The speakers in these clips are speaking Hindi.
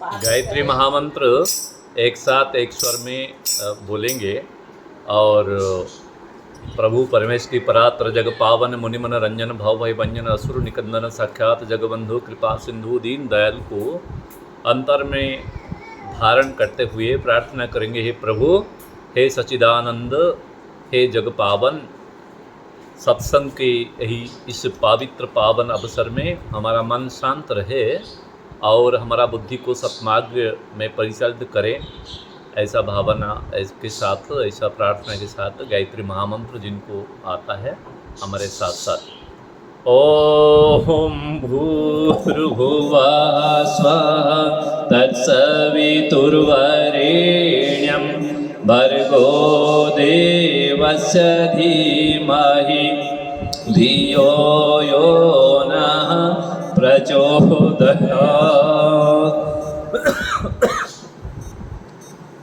गायत्री महामंत्र एक साथ एक स्वर में बोलेंगे और प्रभु परमेश की परात्र जग पावन मुनिमन रंजन भव भय भंजन असुर निकंदन साक्षात जगबंधु कृपा सिंधु दीन दयाल को अंतर में धारण करते हुए प्रार्थना करेंगे। हे प्रभु, हे सच्चिदानंद, हे जग पावन, सत्संग के यही इस पवित्र पावन अवसर में हमारा मन शांत रहे और हमारा बुद्धि को सत्मार्ग में परिचालित करें, ऐसा भावना के साथ, ऐसा प्रार्थना के साथ गायत्री महामंत्र जिनको आता है हमारे साथ साथ ओम भूर्भुवः स्वः तत्सवितुर्वरेण्यं भर्गो देवस्य धीमहि धियो यो नः प्रचोदयात्।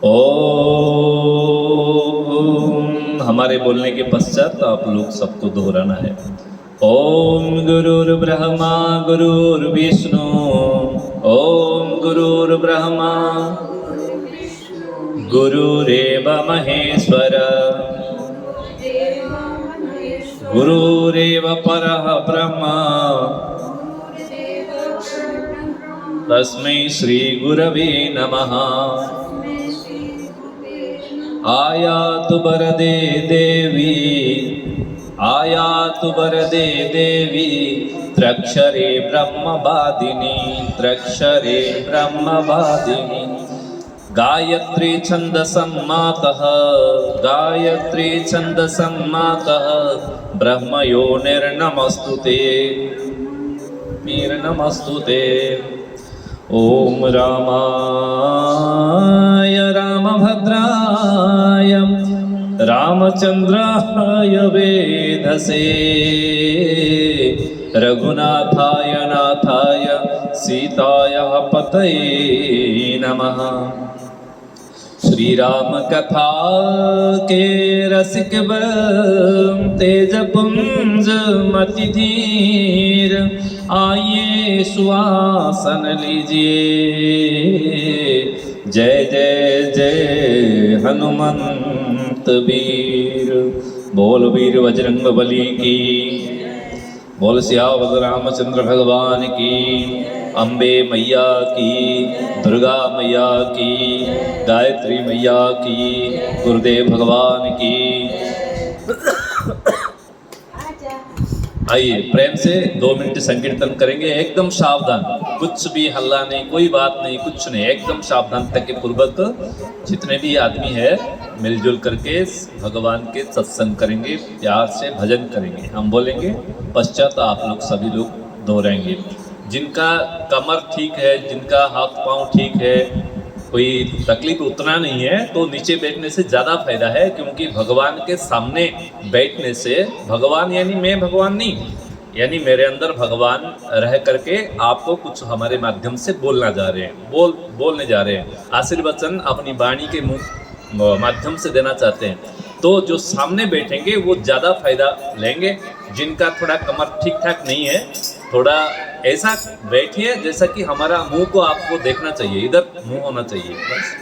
ओम, हमारे बोलने के पश्चात आप लोग सबको दोहराना है। ओम गुरुर्ब्रह्मा गुरुर्विष्णु, ओम गुरुर्ब्रह्मा गुरुरेव महेश्वर, गुरुरेव परः ब्रह्म, तस्मै श्री गुरवे नमः। आयातु वरदे देवी, आयातु वरदे देवी, त्र्यक्षरे ब्रह्मवादिनी, त्र्यक्षरे ब्रह्मवादिनी। गायत्री छन्दसम्मातः, गायत्री छन्दसम्मातः, ब्रह्मयोनिर्नमस्तुते, मीर्नमस्तुते। ओम रामाय रामभद्राय रामचंद्राय वेधसे, रघुनाथाय नाथाय सीताय पतये नमः। श्री राम कथा के रसिक तेज पुंज मति धीर, आइए सुआसन लीजिए। जय जय जय हनुमंत वीर, बोल वीर बजरंग बली की, बोल सियावर रामचंद्र भगवान की, अम्बे मैया की, दुर्गा मैया की, गायत्री मैया की, गुरुदेव भगवान की। आइए प्रेम से 2 मिनट संकीर्तन करेंगे। एकदम सावधान, कुछ भी हल्ला नहीं, कोई बात नहीं, कुछ नहीं, एकदम सावधानता के पूर्वक जितने भी आदमी है मिलजुल करके भगवान के सत्संग करेंगे, प्यार से भजन करेंगे। हम बोलेंगे, पश्चात आप लोग सभी लोग दोहराएंगे। जिनका कमर ठीक है, जिनका हाथ पांव ठीक है, कोई तकलीफ उतना नहीं है, तो नीचे बैठने से ज़्यादा फायदा है, क्योंकि भगवान के सामने बैठने से, भगवान यानी मैं भगवान नहीं, यानी मेरे अंदर भगवान रह करके आपको कुछ हमारे माध्यम से बोलना जा रहे हैं, बोलने जा रहे हैं, आशीर्वचन अपनी वाणी के माध्यम से देना चाहते हैं। तो जो सामने बैठेंगे वो ज़्यादा फायदा लेंगे। जिनका थोड़ा कमर ठीक ठाक नहीं है, थोड़ा ऐसा बैठिए जैसा कि हमारा मुंह को आपको देखना चाहिए, इधर मुंह होना चाहिए बस।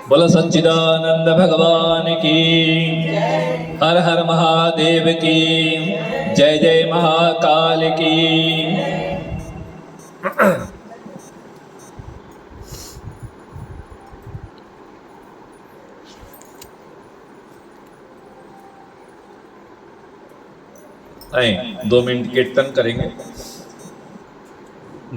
बोलो सच्चिदानंद भगवान की, हर हर महादेव की, जय जय महाकाल की। आए 2 मिनट कीर्तन करेंगे।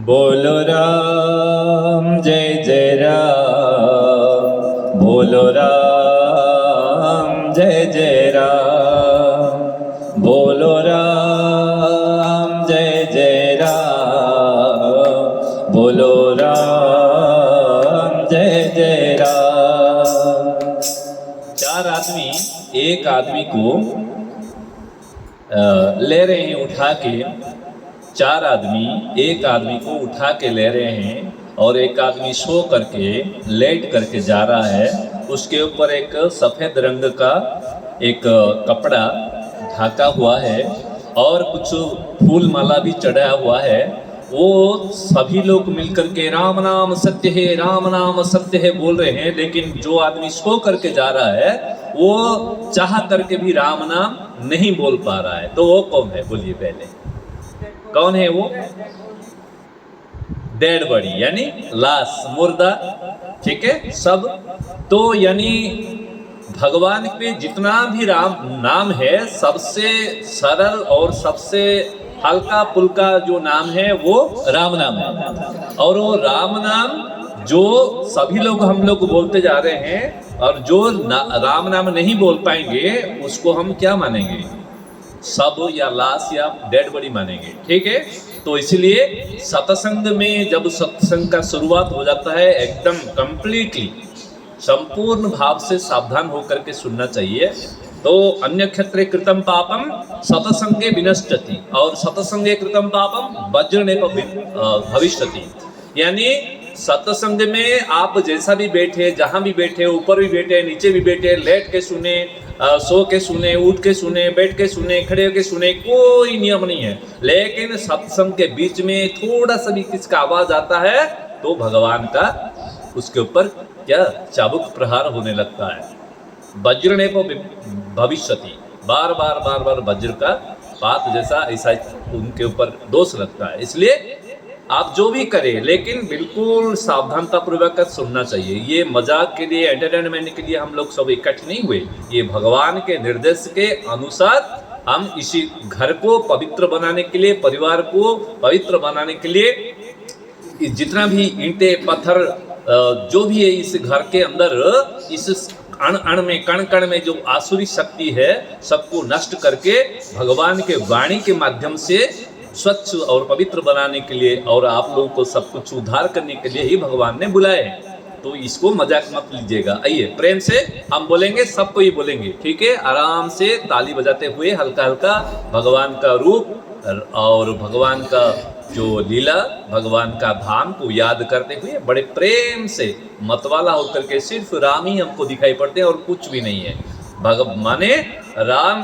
बोलो राम जय जय राम, बोलो राम जय जय राम, बोलो राम जय जय राम, बोलो राम जय जय राम। 4 आदमी एक आदमी को ले रहे हैं उठा के, 4 आदमी एक आदमी को उठा के ले रहे हैं और एक आदमी सो करके लेट करके जा रहा है। उसके ऊपर एक सफ़ेद रंग का एक कपड़ा ढाका हुआ है और कुछ फूल माला भी चढ़ाया हुआ है। वो सभी लोग मिलकर के राम नाम सत्य है, राम नाम सत्य है बोल रहे हैं, लेकिन जो आदमी सो करके जा रहा है वो चाह करके भी राम नाम नहीं बोल पा रहा है। तो वो कौन है बोलिए पहले, कौन है वो? डेड बॉडी यानी लाश, मुर्दा, ठीक है सब। तो यानी भगवान पे जितना भी राम नाम है, सबसे सरल और सबसे हल्का फुल्का जो नाम है वो राम नाम है। और वो राम नाम जो सभी लोग हम लोग बोलते जा रहे हैं, और जो राम नाम नहीं बोल पाएंगे उसको हम क्या मानेंगे? सब या लाश या डेड बॉडी मानेंगे, ठीक है। तो इसलिए सत्संग में जब सत्संग का शुरुआत हो जाता है, एकदम कंप्लीटली संपूर्ण भाव से सावधान होकर के सुनना चाहिए। तो अन्य क्षेत्रे कृतम पापम सत्संगे विनश्यति, और सत्संगे कृतम पापम वज्रने भविष्यति। यानी सत्संग में आप जैसा भी बैठे, जहां भी बैठे, ऊपर भी बैठे, नीचे भी बैठे, लेट के सुने, सो के सुने, उठ के सुने, बैठ के सुने, खड़े होके सुने, कोई नियम नहीं है। लेकिन सत्संग के बीच में थोड़ा सा भी किसका आवाज आता है तो भगवान का उसके ऊपर क्या चाबुक प्रहार होने लगता है। वज्रने भविष्यति, बार बार बार बार वज्र का पात जैसा ऐसा उनके ऊपर दोष लगता है। इसलिए आप जो भी करें लेकिन बिल्कुल सावधानता पूर्वक सुनना चाहिए। ये मजाक के लिए, एंटरटेनमेंट के लिए हम लोग सब इकट्ठे नहीं हुए। ये भगवान के निर्देश के अनुसार हम इसी घर को पवित्र बनाने के लिए, परिवार को पवित्र बनाने के लिए जितना भी ईंटे पत्थर जो भी है इस घर के अंदर, इस अण अण में, कण कण में जो आसुरी शक्ति है, सबको नष्ट करके भगवान के वाणी के माध्यम से स्वच्छ और पवित्र बनाने के लिए, और आप लोगों को सब कुछ उद्धार करने के लिए ही भगवान ने बुलाए हैं। तो इसको मजाक मत लीजिएगा। आइए प्रेम से हम बोलेंगे, सबको ही बोलेंगे, ठीक है। आराम से ताली बजाते हुए हल्का हल्का भगवान का रूप और भगवान का जो लीला, भगवान का धाम को याद करते हुए बड़े प्रेम से मतवाला होकर के सिर्फ राम ही हमको दिखाई पड़ते हैं और कुछ भी नहीं है। माने राम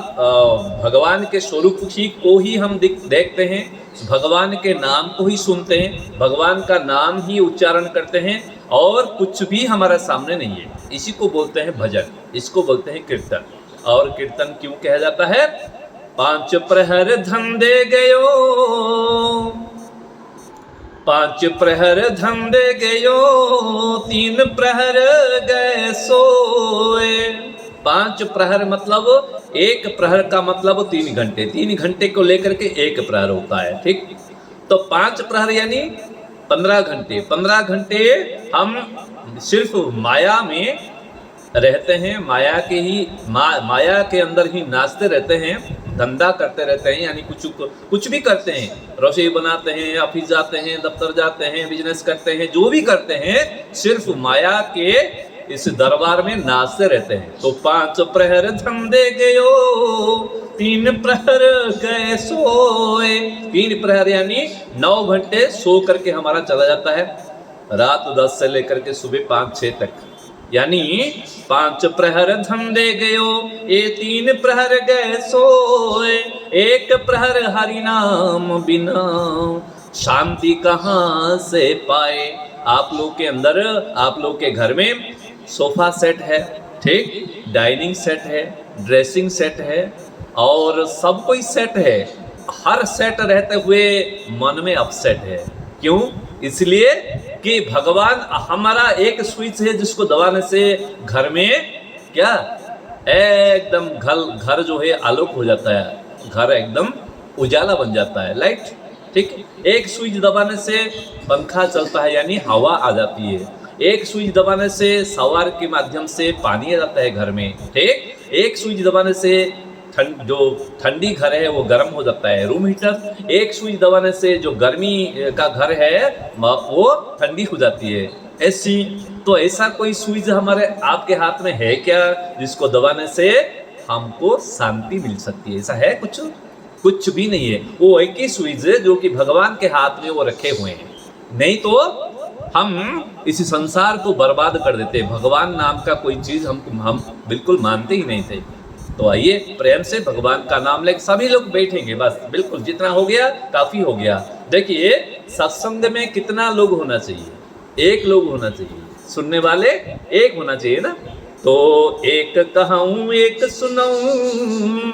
भगवान के स्वरूप ही को ही हम देखते हैं, भगवान के नाम को ही सुनते हैं, भगवान का नाम ही उच्चारण करते हैं, और कुछ भी हमारा सामने नहीं है। इसी को बोलते हैं भजन, इसको बोलते हैं कीर्तन। और कीर्तन क्यों कहा जाता है? 5 प्रहर धंधे गयो, 5 प्रहर धंधे गयो, 3 प्रहर गए सोए। 5 प्रहर मतलब एक प्रहर का मतलब 3 घंटे, 3 घंटे को लेकर के एक प्रहर होता है, ठीक। तो 5 प्रहर यानी 15 घंटे। 15 घंटे हम सिर्फ माया में रहते हैं, माया के ही माया के अंदर ही नाचते रहते हैं, धंधा करते रहते हैं, यानी कुछ भी करते हैं, रसोई बनाते हैं, ऑफिस जाते हैं, दफ्तर जाते हैं, बिजनेस करते हैं, जो भी करते हैं सिर्फ माया के इस दरबार में नाचते रहते हैं। तो 5 प्रहर धंधे गयो, 3 प्रहर गए सोए। 3 प्रहर यानी 9 घंटे सो करके हमारा चला जाता है, रात 10 से लेकर के सुबह 5-6 तक। यानी 5 प्रहर धंधे गयो, ये 3 प्रहर गए सोए। 1 प्रहर हरि नाम बिना शांति कहाँ से पाए। आप लोग के अंदर, आप लोग के घर में सोफा सेट है, ठीक, डाइनिंग सेट है, ड्रेसिंग सेट है, और सब कोई सेट है। हर सेट रहते हुए मन में अपसेट है। क्यों? इसलिए कि भगवान हमारा एक स्विच है जिसको दबाने से घर में क्या एकदम घर जो है आलोक हो जाता है, घर एकदम उजाला बन जाता है, लाइट, ठीक। एक स्विच दबाने से पंखा चलता है यानी हवा आ जाती है। एक स्विच दबाने से सवार के माध्यम से पानी आ जाता है घर में, ठीक। एक स्विच दबाने से जो ठंडी घर है वो गर्म हो जाता है, रूम हीटर। एक स्विच दबाने से जो गर्मी का घर है वो ठंडी हो जाती है, एसी। तो ऐसा कोई स्विच हमारे आपके हाथ में है क्या जिसको दबाने से हमको शांति मिल सकती है? ऐसा है कुछ भी नहीं है। वो एक ही स्विच है जो कि भगवान के हाथ में वो रखे हुए हैं। नहीं तो हम इस संसार को बर्बाद कर देते। भगवान नाम का कोई चीज हम बिल्कुल मानते ही नहीं थे। तो आइए प्रेम से भगवान का नाम लेकर सभी लोग बैठेंगे, बस बिल्कुल जितना हो गया काफी हो गया। देखिए सत्संग में कितना लोग होना चाहिए? एक लोग होना चाहिए, सुनने वाले एक होना चाहिए ना। तो एक कहूँ एक सुनाऊं,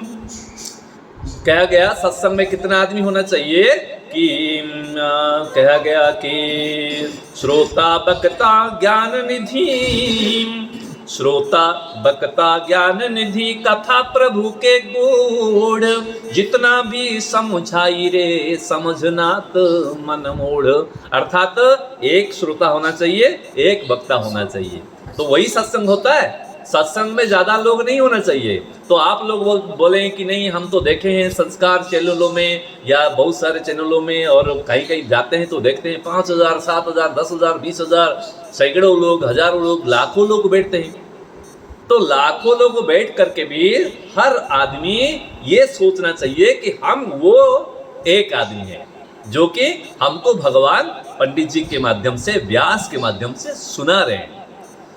कहा गया सत्संग में कितना आदमी होना चाहिए कि कहा गया कि श्रोता बक्ता ज्ञान निधि, श्रोता बक्ता ज्ञान निधि, कथा प्रभु के गुण, जितना भी समझाई रे समझना तो मन मोड़। अर्थात एक श्रोता होना चाहिए, एक वक्ता होना चाहिए, तो वही सत्संग होता है। सत्संग में ज्यादा लोग नहीं होना चाहिए। तो आप लोग बोले कि नहीं हम तो देखे हैं संस्कार चैनलों में या बहुत सारे चैनलों में, और कहीं कहीं जाते हैं तो देखते हैं 5,000 7,000 10,000 20,000 सैकड़ों लोग, हजारों लोग, लाखों लोग बैठते हैं। तो लाखों लोग बैठ करके भी हर आदमी ये सोचना चाहिए कि हम वो एक आदमी है जो कि हमको भगवान पंडित जी के माध्यम से, व्यास के माध्यम से सुना रहे हैं।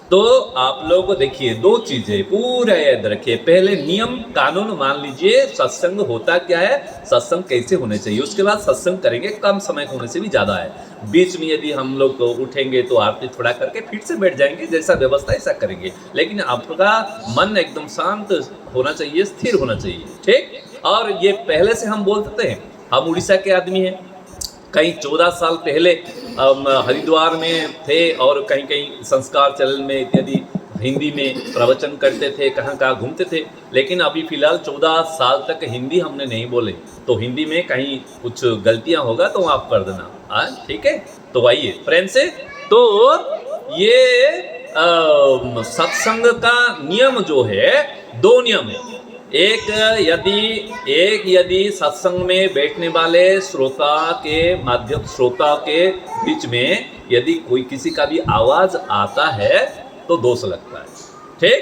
तो आप लोगों को देखिए, दो चीजें पूरा याद रखिए। पहले नियम कानून मान लीजिए, सत्संग होता क्या है, सत्संग कैसे होने चाहिए। उसके बाद सत्संग करेंगे, कम समय होने से भी ज्यादा है। बीच में यदि हम लोग उठेंगे तो आरती थोड़ा करके फिर से बैठ जाएंगे, जैसा व्यवस्था ऐसा करेंगे। लेकिन आपका मन एकदम शांत होना चाहिए, स्थिर होना चाहिए, ठीक। और ये पहले से हम बोलते हैं, हम उड़ीसा के आदमी हैं, कहीं 14 साल पहले हरिद्वार में थे और कहीं कहीं संस्कार चैनल में इत्यादि हिंदी में प्रवचन करते थे, कहाँ कहाँ घूमते थे। लेकिन अभी फिलहाल 14 साल तक हिंदी हमने नहीं बोले, तो हिंदी में कहीं कुछ गलतियाँ होगा तो आप कर देना, ठीक है। तो आइए प्रेम से। तो ये सत्संग का नियम जो है, दो नियम है। एक यदि सत्संग में बैठने वाले श्रोता के बीच में यदि कोई किसी का भी आवाज आता है तो दोष लगता है, ठीक।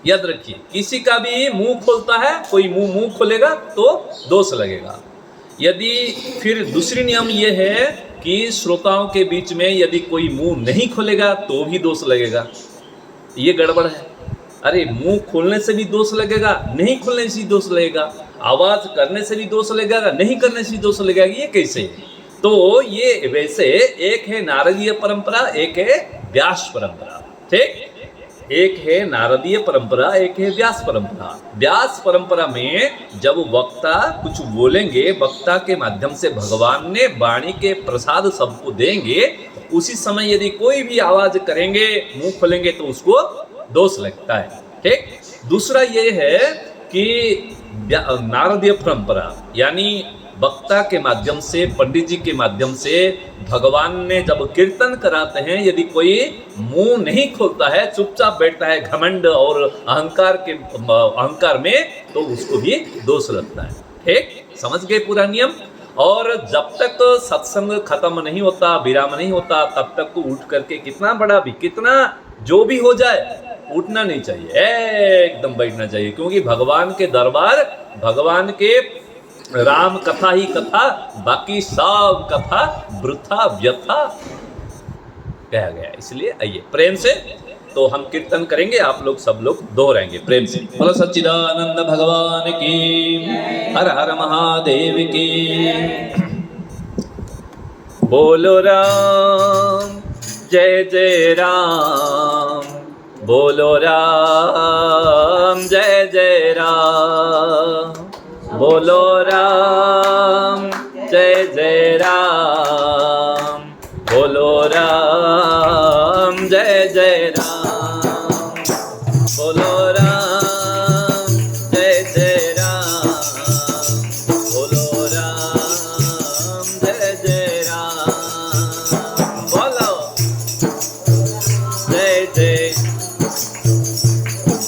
याद रखिए, किसी का भी मुंह खोलता है, कोई मुंह खोलेगा तो दोष लगेगा। यदि फिर दूसरी नियम ये है कि श्रोताओं के बीच में यदि कोई मुंह नहीं खोलेगा तो भी दोष लगेगा। ये गड़बड़ है। अरे मुंह खोलने से भी दोष लगेगा, नहीं खोलने से भी दोष लगेगा, आवाज करने से भी दोष लगेगा, नहीं करने से भी दोष लगेगा, ये कैसे है? तो ये वैसे एक है नारदीय परंपरा, एक है व्यास परंपरा, ठीक। एक है नारदीय परंपरा, एक है व्यास परंपरा। व्यास परंपरा में जब वक्ता कुछ बोलेंगे, वक्ता के माध्यम से भगवान ने वाणी के प्रसाद सबको देंगे, उसी समय यदि कोई भी आवाज करेंगे, मुंह खोलेंगे तो उसको दोष लगता है, ठीक। दूसरा ये है कि नारदीय परंपरा यानी वक्ता के माध्यम से, पंडित जी के माध्यम से भगवान ने जब कीर्तन कराते हैं, यदि कोई मुंह नहीं खोलता है, चुपचाप बैठता है घमंड और अहंकार में, तो उसको भी दोष लगता है, ठीक। समझ गए पूरा नियम। और जब तक सत्संग खत्म नहीं होता, विराम नहीं होता, तब तक तो उठ करके कितना बड़ा भी, कितना जो भी हो जाए, उठना नहीं चाहिए, एकदम बैठना चाहिए। क्योंकि भगवान के दरबार, भगवान के राम कथा ही कथा, बाकी सब कथा वृथा व्यथा कहा गया। इसलिए आइए प्रेम से, तो हम कीर्तन करेंगे, आप लोग सब लोग दोहराएंगे प्रेम से। बोलो सच्चिदानंद भगवान की, हर हर महादेव की। बोलो राम जय जय राम, बोलो राम जय जय राम, बोलो राम जय जय राम, बोलो राम जय जय राम, बोलो राम जय जय राम, बोलो राम जय जय राम, बोलो जय जय,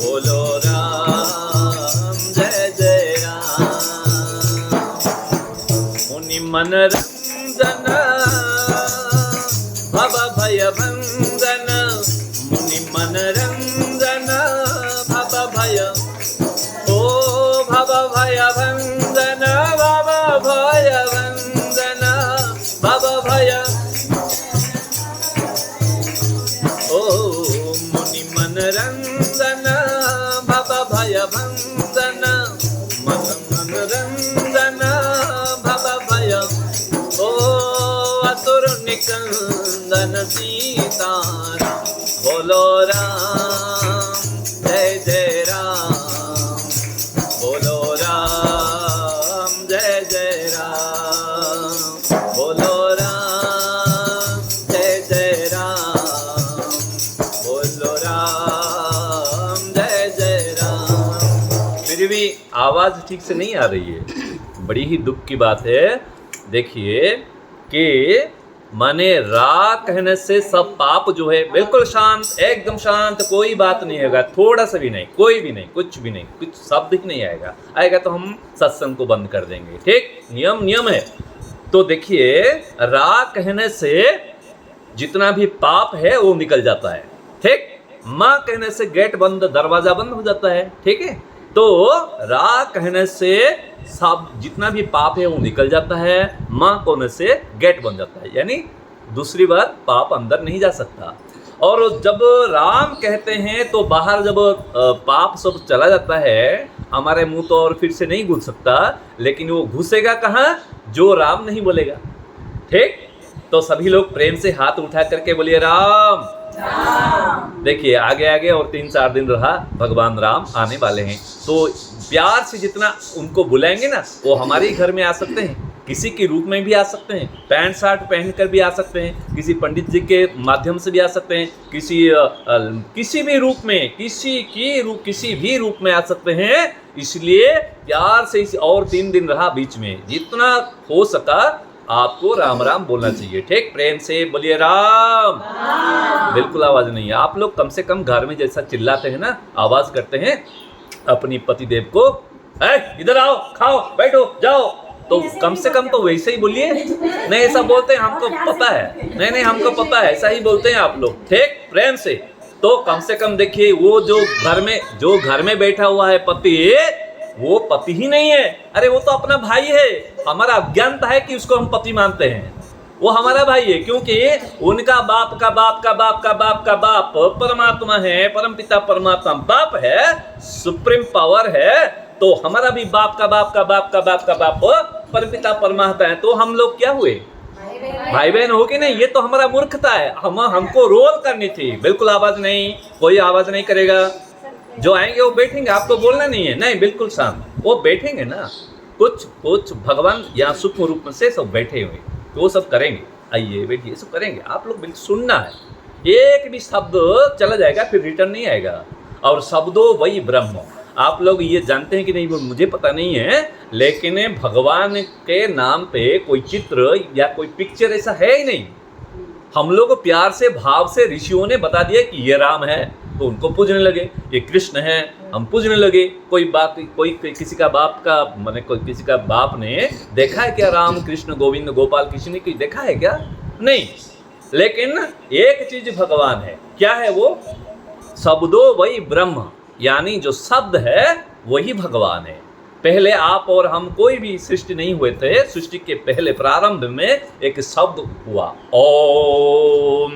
बोलो राम जय जय राम। मुनि मन रंजन भव भय भंजन, मुनि मन रंजन भव भय, ओ भव भय भंजन, भव भय भंजन, भव भय, ओ मुनि मन रंजन भव भय भंजन, मन मन रंजन भव भय, ओ निकंदन सीताराम, बोलो राम जय जय राम, बोलो राम जय जय राम, बोलो राम जय जय राम, बोलो राम जय जय राम। फिर भी आवाज ठीक से नहीं आ रही है, बड़ी ही दुख की बात है। देखिए कि माने रा कहने से सब पाप जो है बिल्कुल शांत, एकदम शांत, कोई बात नहीं होगा, थोड़ा सा भी नहीं, कोई भी नहीं, कुछ भी नहीं, कुछ शब्द ही नहीं आएगा। आएगा तो हम सत्संग को बंद कर देंगे। ठीक, नियम है। तो देखिए रा कहने से जितना भी पाप है वो निकल जाता है। ठीक, माँ कहने से गेट बंद, दरवाजा बंद हो जाता है। ठीक है, तो रा कहने से सब जितना भी पाप है वो निकल जाता है, माँ कहने से गेट बन जाता है, यानी दूसरी बार पाप अंदर नहीं जा सकता। और जब राम कहते हैं तो बाहर जब पाप सब चला जाता है, हमारे मुंह तो और फिर से नहीं घुस सकता, लेकिन वो घुसेगा कहाँ? जो राम नहीं बोलेगा। ठीक, तो सभी लोग प्रेम से हाथ उठा करके बोलिए राम। देखिए आगे आगे और 3-4 दिन रहा, भगवान राम आने वाले हैं। तो प्यार से जितना उनको बुलाएंगे ना, वो हमारे घर में आ सकते हैं, किसी के रूप में भी आ सकते हैं, पैंट शर्ट पहन कर भी आ सकते हैं, किसी पंडित जी के माध्यम से भी आ सकते हैं, किसी भी रूप में, किसी भी रूप में आ सकते हैं। इसलिए प्यार से और 3 दिन रहा बीच में, जितना हो सका आपको राम राम बोलना चाहिए। ठीक, प्रेम से बोलिए राम। बिल्कुल आवाज नहीं है। आप लोग कम से कम घर में जैसा चिल्लाते हैं ना, आवाज करते हैं अपनी पतिदेव को, इधर आओ, खाओ, बैठो, जाओ, तो कम से कम तो वैसे ही बोलिए। नहीं ऐसा बोलते हैं, हमको पता है, नहीं हमको पता है, ऐसा ही बोलते हैं आप लोग। ठीक, प्रेम से। तो कम से कम देखिए वो जो घर में बैठा हुआ है पति, वो पति ही नहीं है, अरे वो तो अपना भाई है। हमारा अज्ञानता है कि उसको हम पति मानते हैं, वो हमारा भाई है, क्योंकि उनका बाप का बाप का बाप का बाप का बाप परमात्मा है, परमपिता परमात्मा बाप है, सुप्रीम पावर है। तो हमारा भी बाप का बाप का बाप का बाप का बाप परमपिता परमात्मा है। तो हम लोग क्या हुए? भाई बहन हो कि नहीं? ये तो हमारा मूर्खता है। हमको रोल करनी थी। बिल्कुल आवाज नहीं, कोई आवाज नहीं करेगा। जो आएंगे वो बैठेंगे, आपको बोलना नहीं है। नहीं, बिल्कुल शांत, वो बैठेंगे ना। कुछ भगवान यहाँ सूक्ष्म रूप में से सब बैठे हुए, तो वो सब करेंगे। आइए बैठिए, सब करेंगे। आप लोग बिल्कुल सुनना है। एक भी शब्द चला जाएगा फिर रिटर्न नहीं आएगा। और शब्दों वही ब्रह्म। आप लोग ये जानते हैं कि नहीं वो मुझे पता नहीं है, लेकिन भगवान के नाम पे कोई चित्र या कोई पिक्चर ऐसा है ही नहीं। हम लोग प्यार से भाव से ऋषियों ने बता दिया कि ये राम है, तो उनको पूजने लगे। ये कृष्ण है, हम पूजने लगे। कोई किसी का बाप का माने कोई किसी का बाप ने देखा है क्या राम कृष्ण गोविंद गोपाल? किसी ने देखा है क्या? नहीं। लेकिन एक चीज भगवान है, क्या है वो? शब्दों वही ब्रह्म, यानी जो शब्द है वही भगवान है। पहले आप और हम कोई भी सृष्टि नहीं हुए थे। सृष्टि के पहले प्रारंभ में एक शब्द हुआ, ओम।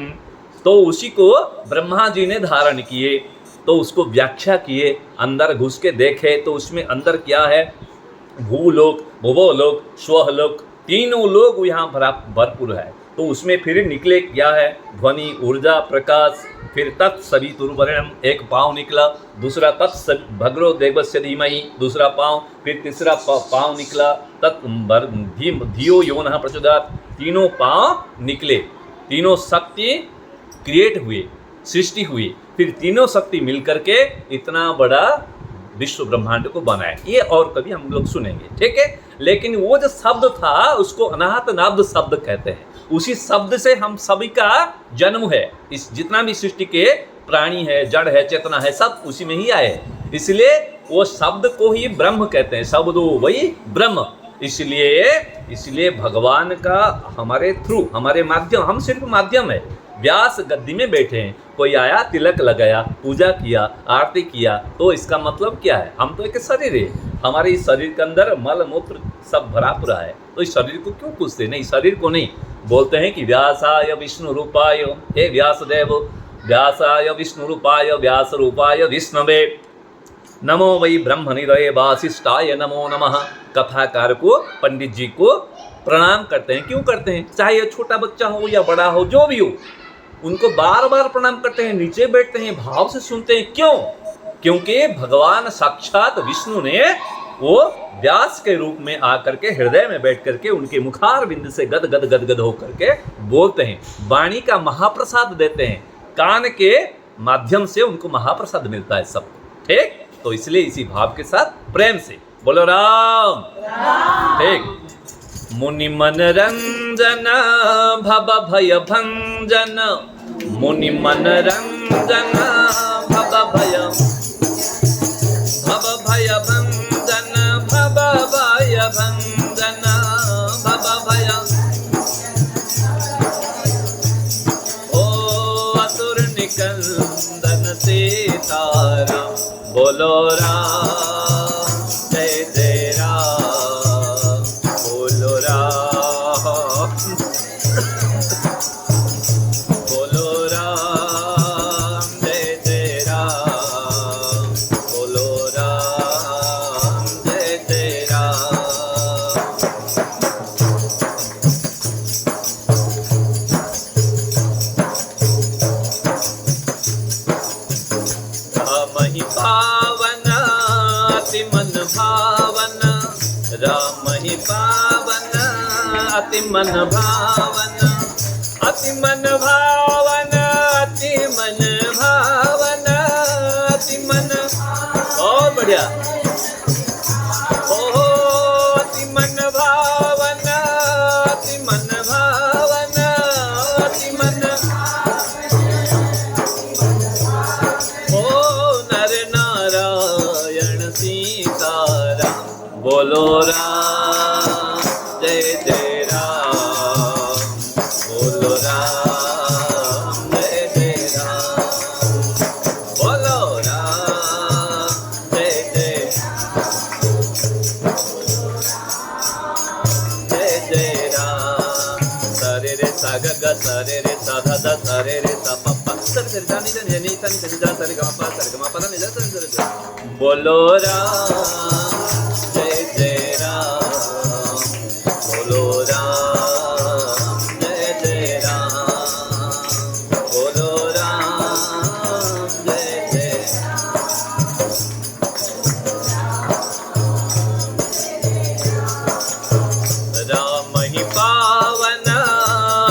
तो उसी को ब्रह्मा जी ने धारण किए, तो उसको व्याख्या किए, अंदर घुस के देखे तो उसमें अंदर क्या है? भूलोक, भुवोलोक, स्वलोक, तीनों लोग यहाँ भरपूर है। तो उसमें फिर निकले क्या है? ध्वनि, ऊर्जा, प्रकाश। फिर तत्सवितुर्वरेण्यम, एक पाँव निकला। दूसरा भगरो देवस्य धीमहि, दूसरा पाँव। फिर तीसरा पाँव निकला, धियो यो नः प्रचोदयात्। तीनों पाँव निकले, तीनों शक्ति क्रिएट हुए, सृष्टि हुई। फिर तीनों शक्ति मिलकर के इतना बड़ा विश्व ब्रह्मांड को बनाए। ये और कभी हम लोग सुनेंगे, ठीक है। लेकिन वो जो शब्द था उसको अनाहत नाद शब्द कहते हैं। उसी शब्द से हम सभी का जन्म है। इस जितना भी सृष्टि के प्राणी है, जड़ है, चेतना है, सब उसी में ही आए। इसलिए वो शब्द को ही ब्रह्म कहते हैं। शब्दो वही ब्रह्म। इसलिए भगवान का हमारे थ्रू, हमारे माध्यम, हम सिर्फ माध्यम है। व्यास गद्दी में बैठे हैं, कोई आया, तिलक लगाया, पूजा किया, आरती किया, तो इसका मतलब क्या है? हम तो एक शरीर है। हमारे इस शरीर के अंदर मल मूत्र सब भरा पूरा है। तो इस शरीर को क्यों पूछते? नहीं, शरीर को नहीं। बोलते हैं कि व्यासाय विष्णु रूपाय, हे व्यासदेव, व्यासाय विष्णु रूपाय, व्यास रूपाय विष्णवे, नमो वै ब्रह्म निधये वासिष्ठाय नमो नमः। कथाकार को, पंडित जी को प्रणाम करते हैं। क्यों करते हैं? चाहे ये छोटा बच्चा हो या बड़ा हो, जो भी हो, उनको बार बार प्रणाम करते हैं, नीचे बैठते हैं, भाव से सुनते हैं। क्यों? क्योंकि भगवान साक्षात विष्णु ने वो व्यास के रूप में आकर के हृदय में बैठ करके उनके मुखार बिंद से गद गद गद गद होकर के बोलते हैं, वाणी का महाप्रसाद देते हैं, कान के माध्यम से उनको महाप्रसाद मिलता है सब। ठीक, तो इसलिए इसी भाव के साथ प्रेम से बोलो राम। ठीक, मुनि मन रंजन भव भय भंजन, मुनि मन रंजन भव भय भंजन, भव भय भंजन, भव भय। ओ असुर निकंदन सीताराम, बोलो राम जय जय राम, बोलो राम, बोलो राम जय जय राम, बोलो राम जय जय राम। राम ही पावन अति मन भावन, राम ही पावन अति मन भावन, अति मन भावन, अति मन भावन, अति मन। बहुत बढ़िया। ओहो अति मन भावन, अति मन भावन, अति मन। ओ नर नारायण सीताराम, बोलो राम जय जय राम, बोलो राम जय जय राम, बोलो राम जय जय जय जय राम। सरे रे सा ग ग सरे रे सा ध ध सरे रे सा प प सरे रे सा नि ध नि नि सा नि ध नि ध सरे ग म प सरे ग म प ध नि ध सा नि ध ध। बोलो राम जय जय राम, बोलो राम जय जय राम, बोलो राम जय जय। राम ही पावन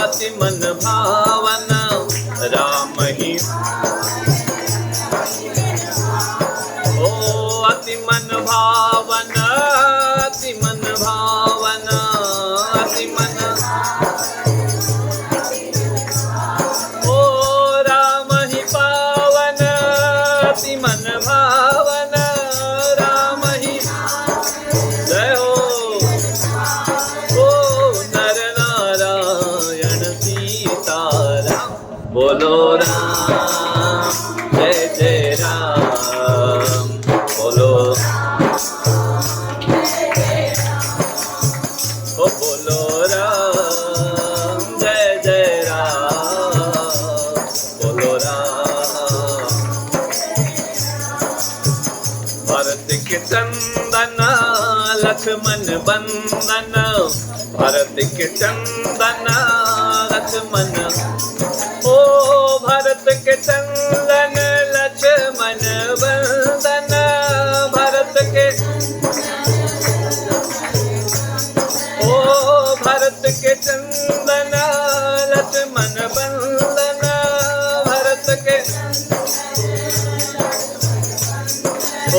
अति मन भावन, राम ही ओ अति मन भावन, अति मन भावन, अति मन। ओ राम ही पावन अति मन भावन, राम ही। जय हो। ओ नर नारायण सीताराम, बोलो राम जय जय राम, बोलो ओ बोलो राम जय जय राम, बोलो राम। भरत के चंदन लक्ष्मण बंदन, भरत के चंदन लक्ष्मण। ओ भरत के चंदन लक्ष्मण बंदन, भरत के। ओ भरत के चंदन लक्ष्मण बंदन, भरत के। ओ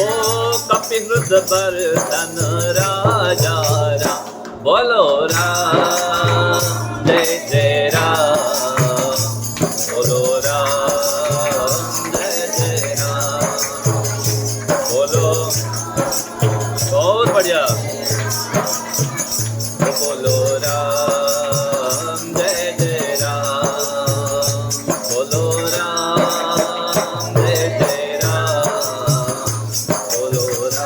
कपिहृद बर्धन राजा राम, बोलो राम जय जय राम, बोलो राम जय जय राम, बोलो। बहुत बढ़िया। बोलो राम जय जय राम, बोलो राम जय जय राम, बोलो राम।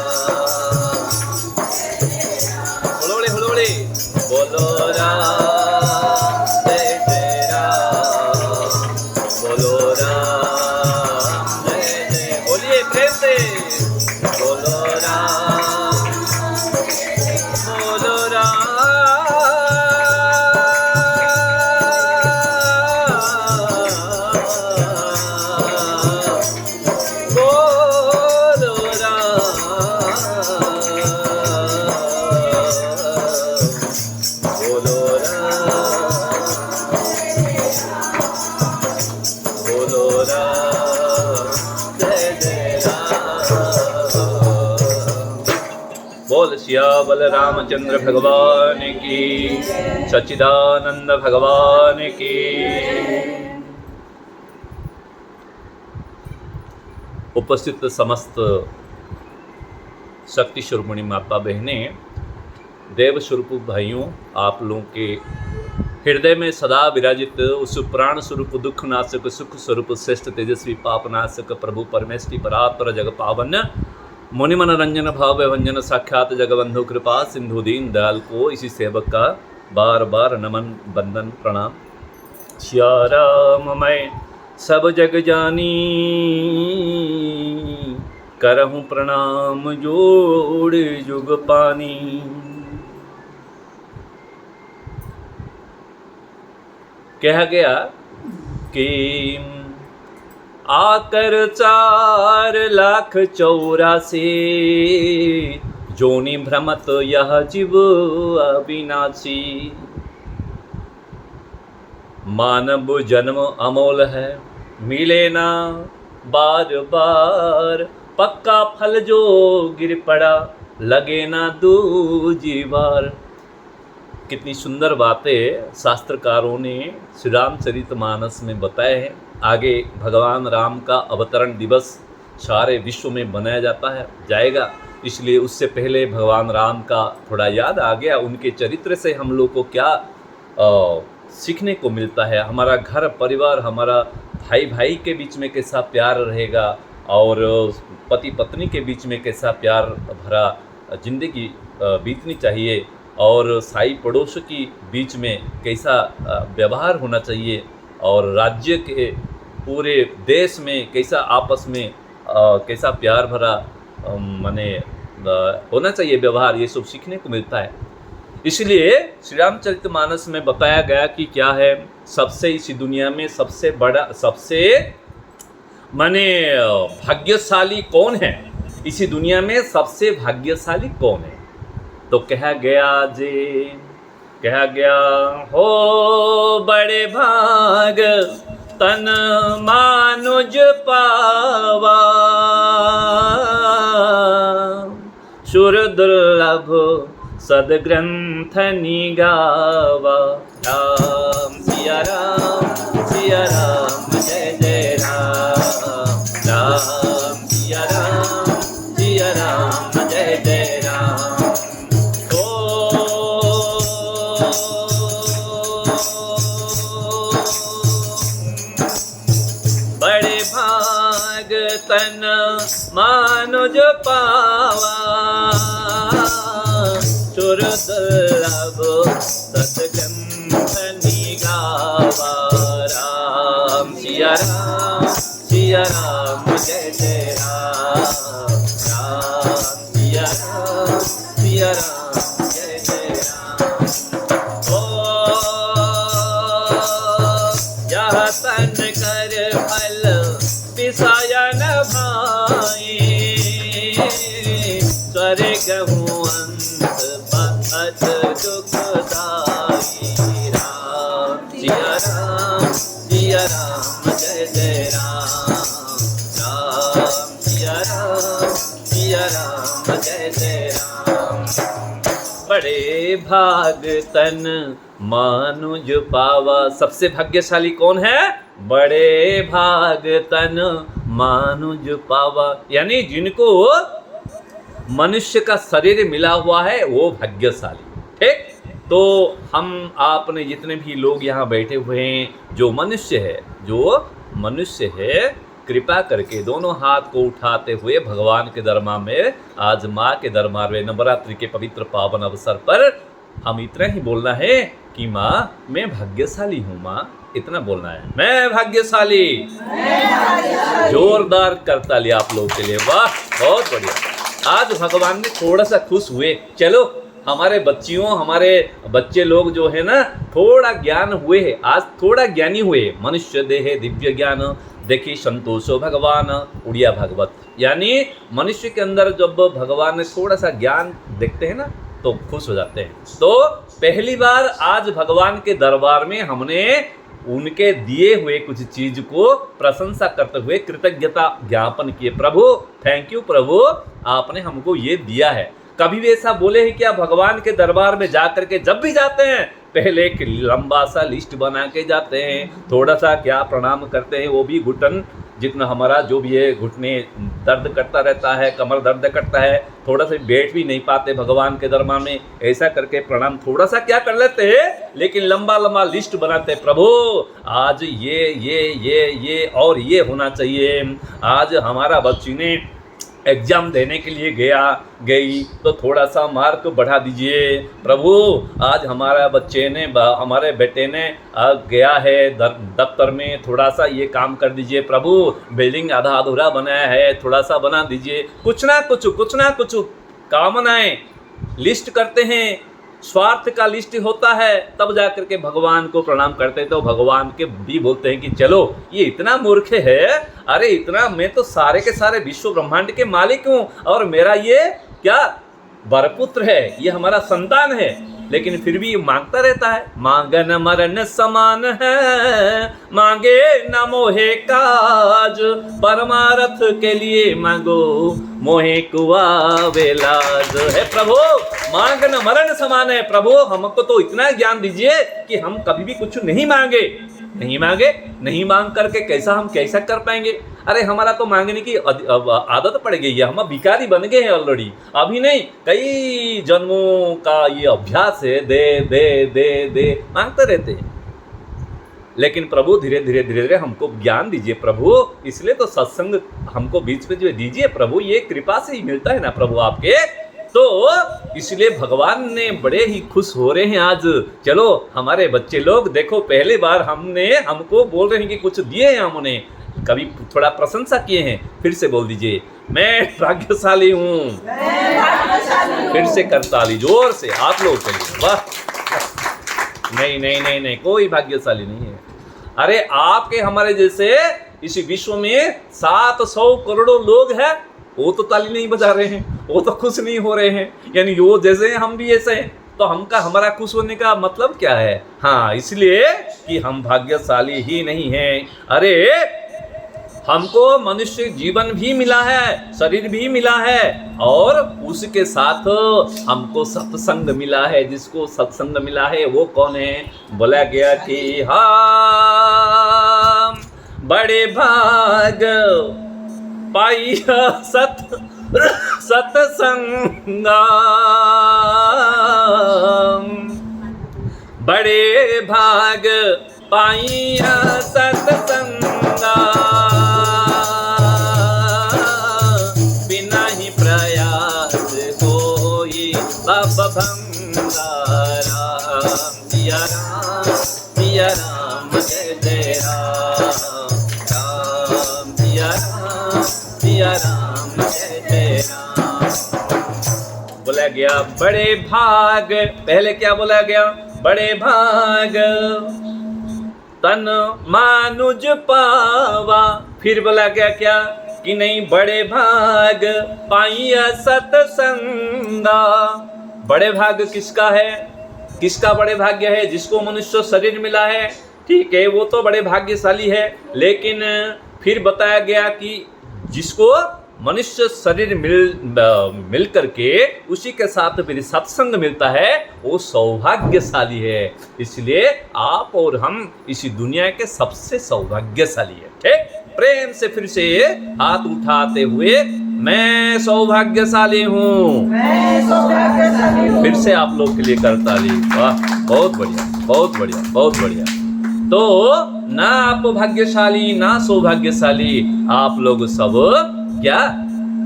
हुलोड़ी हुलोड़ी। बोलो राम जय जय सियावल रामचंद्र भगवान की, सच्चिदानंद भगवान की। उपस्थित समस्त शक्ति शिरोमणि माता बहनें, देव स्वरूप भाइयों, आप लोगों के हृदय में सदा विराजित उस प्राण स्वरूप दुख नाशक सुख स्वरूप श्रेष्ठ तेजस्वी पाप नाशक प्रभु परमेष्टि परात्पर जग पावन मुनिमन रंजन भाव व्यंजन साक्षात जगबंधु कृपा सिंधु दीन दयाल को इसी सेवक का बार बार नमन बंदन प्रणाम। सिया राम मैं सब जग जानी, करहूँ प्रणाम जोड़ जुग पानी। कहा गया कि आकर 4,84,000 जोनि भ्रमत यह जीव अविनाशी। मानव जन्म अमोल है, मिले ना बार बार, पक्का फल जो गिर पड़ा लगे ना दूजी बार। कितनी सुंदर बातें शास्त्रकारों ने श्री रामचरितमानस में बताए हैं। आगे भगवान राम का अवतरण दिवस सारे विश्व में मनाया जाएगा, इसलिए उससे पहले भगवान राम का थोड़ा याद आ गया। उनके चरित्र से हम लोग को क्या सीखने को मिलता है, हमारा घर परिवार, हमारा भाई भाई के बीच में कैसा प्यार रहेगा और पति पत्नी के बीच में कैसा प्यार भरा जिंदगी बीतनी चाहिए और साई पड़ोस की बीच में कैसा व्यवहार होना चाहिए और राज्य के पूरे देश में कैसा आपस में कैसा प्यार भरा होना चाहिए व्यवहार, ये सब सीखने को मिलता है। इसलिए श्री रामचरितमानस में बताया गया कि क्या है, सबसे इसी दुनिया में सबसे बड़ा सबसे भाग्यशाली कौन है, इसी दुनिया में सबसे भाग्यशाली कौन है। तो कहा गया हो बड़े भाग तन मानुज पावा, सुर दुर्लभ सदग्रंथ निगावा। राम सिया राम जय जय राम, राम सिया राम जय जय राम। बड़े भाग तन मानुज पावा, सुर दुर्लभ सतग्रंथ निगावा। राम सिया राम जय जय राम, राम सिया राम जय जय राम। ओ यह तन कर फल पिसायन भाई, स्वर्ग हूँ अंत पथ दुखदाई। राम सिया राम जय जय राम, राम सिया राम जय जय राम। बड़े भाग तन मानुज पावा, सबसे भाग्यशाली कौन है, बड़े भाग तन मानुज पावा, यानी जिनको मनुष्य का शरीर मिला हुआ है वो भाग्यशाली। ठीक, तो हम आपने जितने भी लोग यहाँ बैठे हुए हैं, जो मनुष्य है कृपा करके दोनों हाथ को उठाते हुए भगवान के दरबार में, आज माँ के दरबार में नवरात्रि के पवित्र पावन अवसर पर हम इतना ही बोलना है कि माँ मैं भाग्यशाली हूँ। माँ इतना बोलना है, मैं भाग्यशाली। जोरदार करताली आप लोगों के लिए, वाह बहुत बढ़िया। आज भगवान ने थोड़ा सा खुश हुए, चलो हमारे बच्चे लोग जो है ना थोड़ा ज्ञान हुए हैं, आज थोड़ा ज्ञानी हुए। मनुष्य देहे दिव्य ज्ञान देखी संतोषो भगवान, उड़िया भागवत। यानी मनुष्य के अंदर जब भगवान ने थोड़ा सा ज्ञान देखते हैं ना तो खुश हो जाते हैं। तो पहली बार आज भगवान के दरबार में हमने उनके दिए हुए कुछ चीज को प्रशंसा करते हुए कृतज्ञता ज्ञापन किए। प्रभु थैंक यू प्रभु, आपने हमको ये दिया है। कभी भी ऐसा बोले हैं क्या? भगवान के दरबार में जा करके जब भी जाते हैं पहले एक लंबा सा लिस्ट बना के जाते हैं, थोड़ा सा क्या प्रणाम करते हैं, वो भी घुटन जितना हमारा जो भी है घुटने दर्द करता रहता है, कमर दर्द करता है, थोड़ा सा बैठ भी नहीं पाते भगवान के दरबार में, ऐसा करके प्रणाम थोड़ा सा क्या कर लेते हैं, लेकिन लंबा लंबा लिस्ट बनाते हैं। प्रभु आज ये और ये होना चाहिए, आज हमारा बच्ची ने एग्जाम देने के लिए गई तो थोड़ा सा मार्क बढ़ा दीजिए। प्रभु आज हमारे बेटे ने गया है दफ्तर में, थोड़ा सा ये काम कर दीजिए। प्रभु बिल्डिंग आधा अधूरा बनाया है, थोड़ा सा बना दीजिए। कुछ ना कुछ कामनाएं लिस्ट करते हैं, स्वार्थ का लिस्ट होता है, तब जा करके भगवान को प्रणाम करते हैं। तो भगवान के भी बोलते हैं कि चलो ये इतना मूर्ख है, अरे इतना, मैं तो सारे के सारे विश्व ब्रह्मांड के मालिक हूँ और मेरा ये क्या वरपुत्र है, ये हमारा संतान है, लेकिन फिर भी मांगता रहता है। मांगन मरण समान है, मांगे न मोहे काज, परमारथ के लिए मांगो मोहे कुआवे लाज। है प्रभु, मांगन मरण समान है। प्रभु हमको तो इतना ज्ञान दीजिए कि हम कभी भी कुछ नहीं मांग करके कैसा कर पाएंगे। अरे हमारा तो मांगने की आदत पड़ गई है, हम भिखारी बन गए हैं ऑलरेडी, अभी नहीं कई जन्मों का ये अभ्यास है, दे दे दे दे मांगते रहते हैं। लेकिन प्रभु धीरे धीरे हमको ज्ञान दीजिए प्रभु, इसलिए तो सत्संग हमको बीच में जो दीजिए प्रभु, ये कृपा से ही मिलता है ना प्रभु आपके। तो इसलिए भगवान ने बड़े ही खुश हो रहे हैं आज। चलो हमारे बच्चे लोग देखो, पहली बार हमको बोल रहे हैं कि कुछ दिए हैं, हमने कभी थोड़ा प्रशंसा किए हैं। फिर से बोल दीजिए, मैं भाग्यशाली हूँ। फिर से करताली जोर से आप लोग करिए। वाह, नहीं, कोई भाग्यशाली नहीं है। अरे आपके हमारे जैसे इस विश्व में 700 करोड़ों लोग हैं, वो तो ताली नहीं बजा रहे हैं, वो तो खुश नहीं हो रहे हैं। यानी वो जैसे हैं हम भी ऐसे हैं, तो हमारा खुश होने का मतलब क्या है? हाँ, इसलिए कि हम भाग्यशाली ही नहीं हैं। अरे हमको मनुष्य जीवन भी मिला है, शरीर भी मिला है, और उसके साथ हमको सत्संग मिला है। जिसको सत्संग मिला है वो कौन है? बोला गया कि हाँ, बड़े भाग पाइया सत्संग, बड़े भाग पाइया सत्संग, बिना ही प्रयास कोई बाबा भंगारा। सिया राम जय जय राम, राम सिया राम जय जय राम। बोला गया बड़े भाग, पहले क्या बोला गया? बड़े भाग तन मानुज पावा। फिर बोला गया क्या कि नहीं, बड़े भाग पाइया सत्संगा। बड़े भाग किसका है? किसका बड़े भाग्य है? जिसको मनुष्य शरीर मिला है, ठीक है, वो तो बड़े भाग्यशाली है। लेकिन फिर बताया गया कि जिसको मनुष्य शरीर मिल करके उसी के साथ फिर सत्संग मिलता है, वो सौभाग्यशाली है। इसलिए आप और हम इसी दुनिया के सबसे सौभाग्यशाली है। ठीक, प्रेम से फिर से हाथ उठाते हुए, मैं सौभाग्यशाली हूँ। फिर से आप लोग के लिए करताली। वाह, बहुत बढ़िया, बहुत बढ़िया, बहुत बढ़िया। तो ना आप भाग्यशाली ना सौभाग्यशाली, आप लोग सब क्या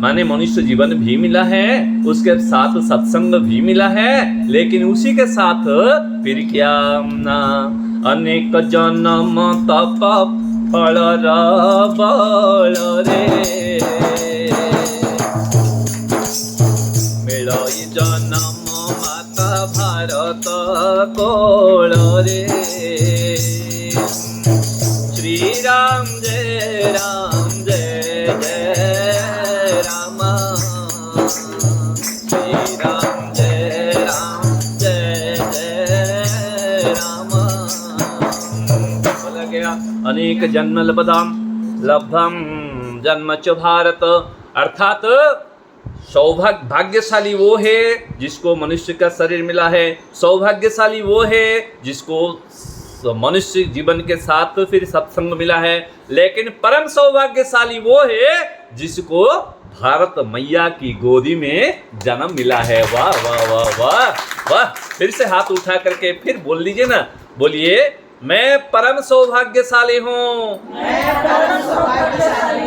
माने मनुष्य जीवन भी मिला है, उसके साथ सत्संग भी मिला है, लेकिन उसी के साथ फिर क्या ना अनेक जन्म तप फल बल रे, मिलई जन्म माता भारत कोल रे। श्री राम जय राम जय जय राम, श्री राम जय जय राम। बोला गया अनेक जन्म लब्धम जन्म च भारत, अर्थात भाग्यशाली वो है जिसको मनुष्य का शरीर मिला है, सौभाग्यशाली वो है जिसको मनुष्य जीवन के साथ फिर सत्संग मिला है, लेकिन परम सौभाग्यशाली वो है जिसको भारत मैया की गोदी में जन्म मिला है। वाह वाह वाह वाह वाह। फिर से हाथ उठा करके फिर बोल लीजिए ना, बोलिए मैं परम सौभाग्यशाली हूँ।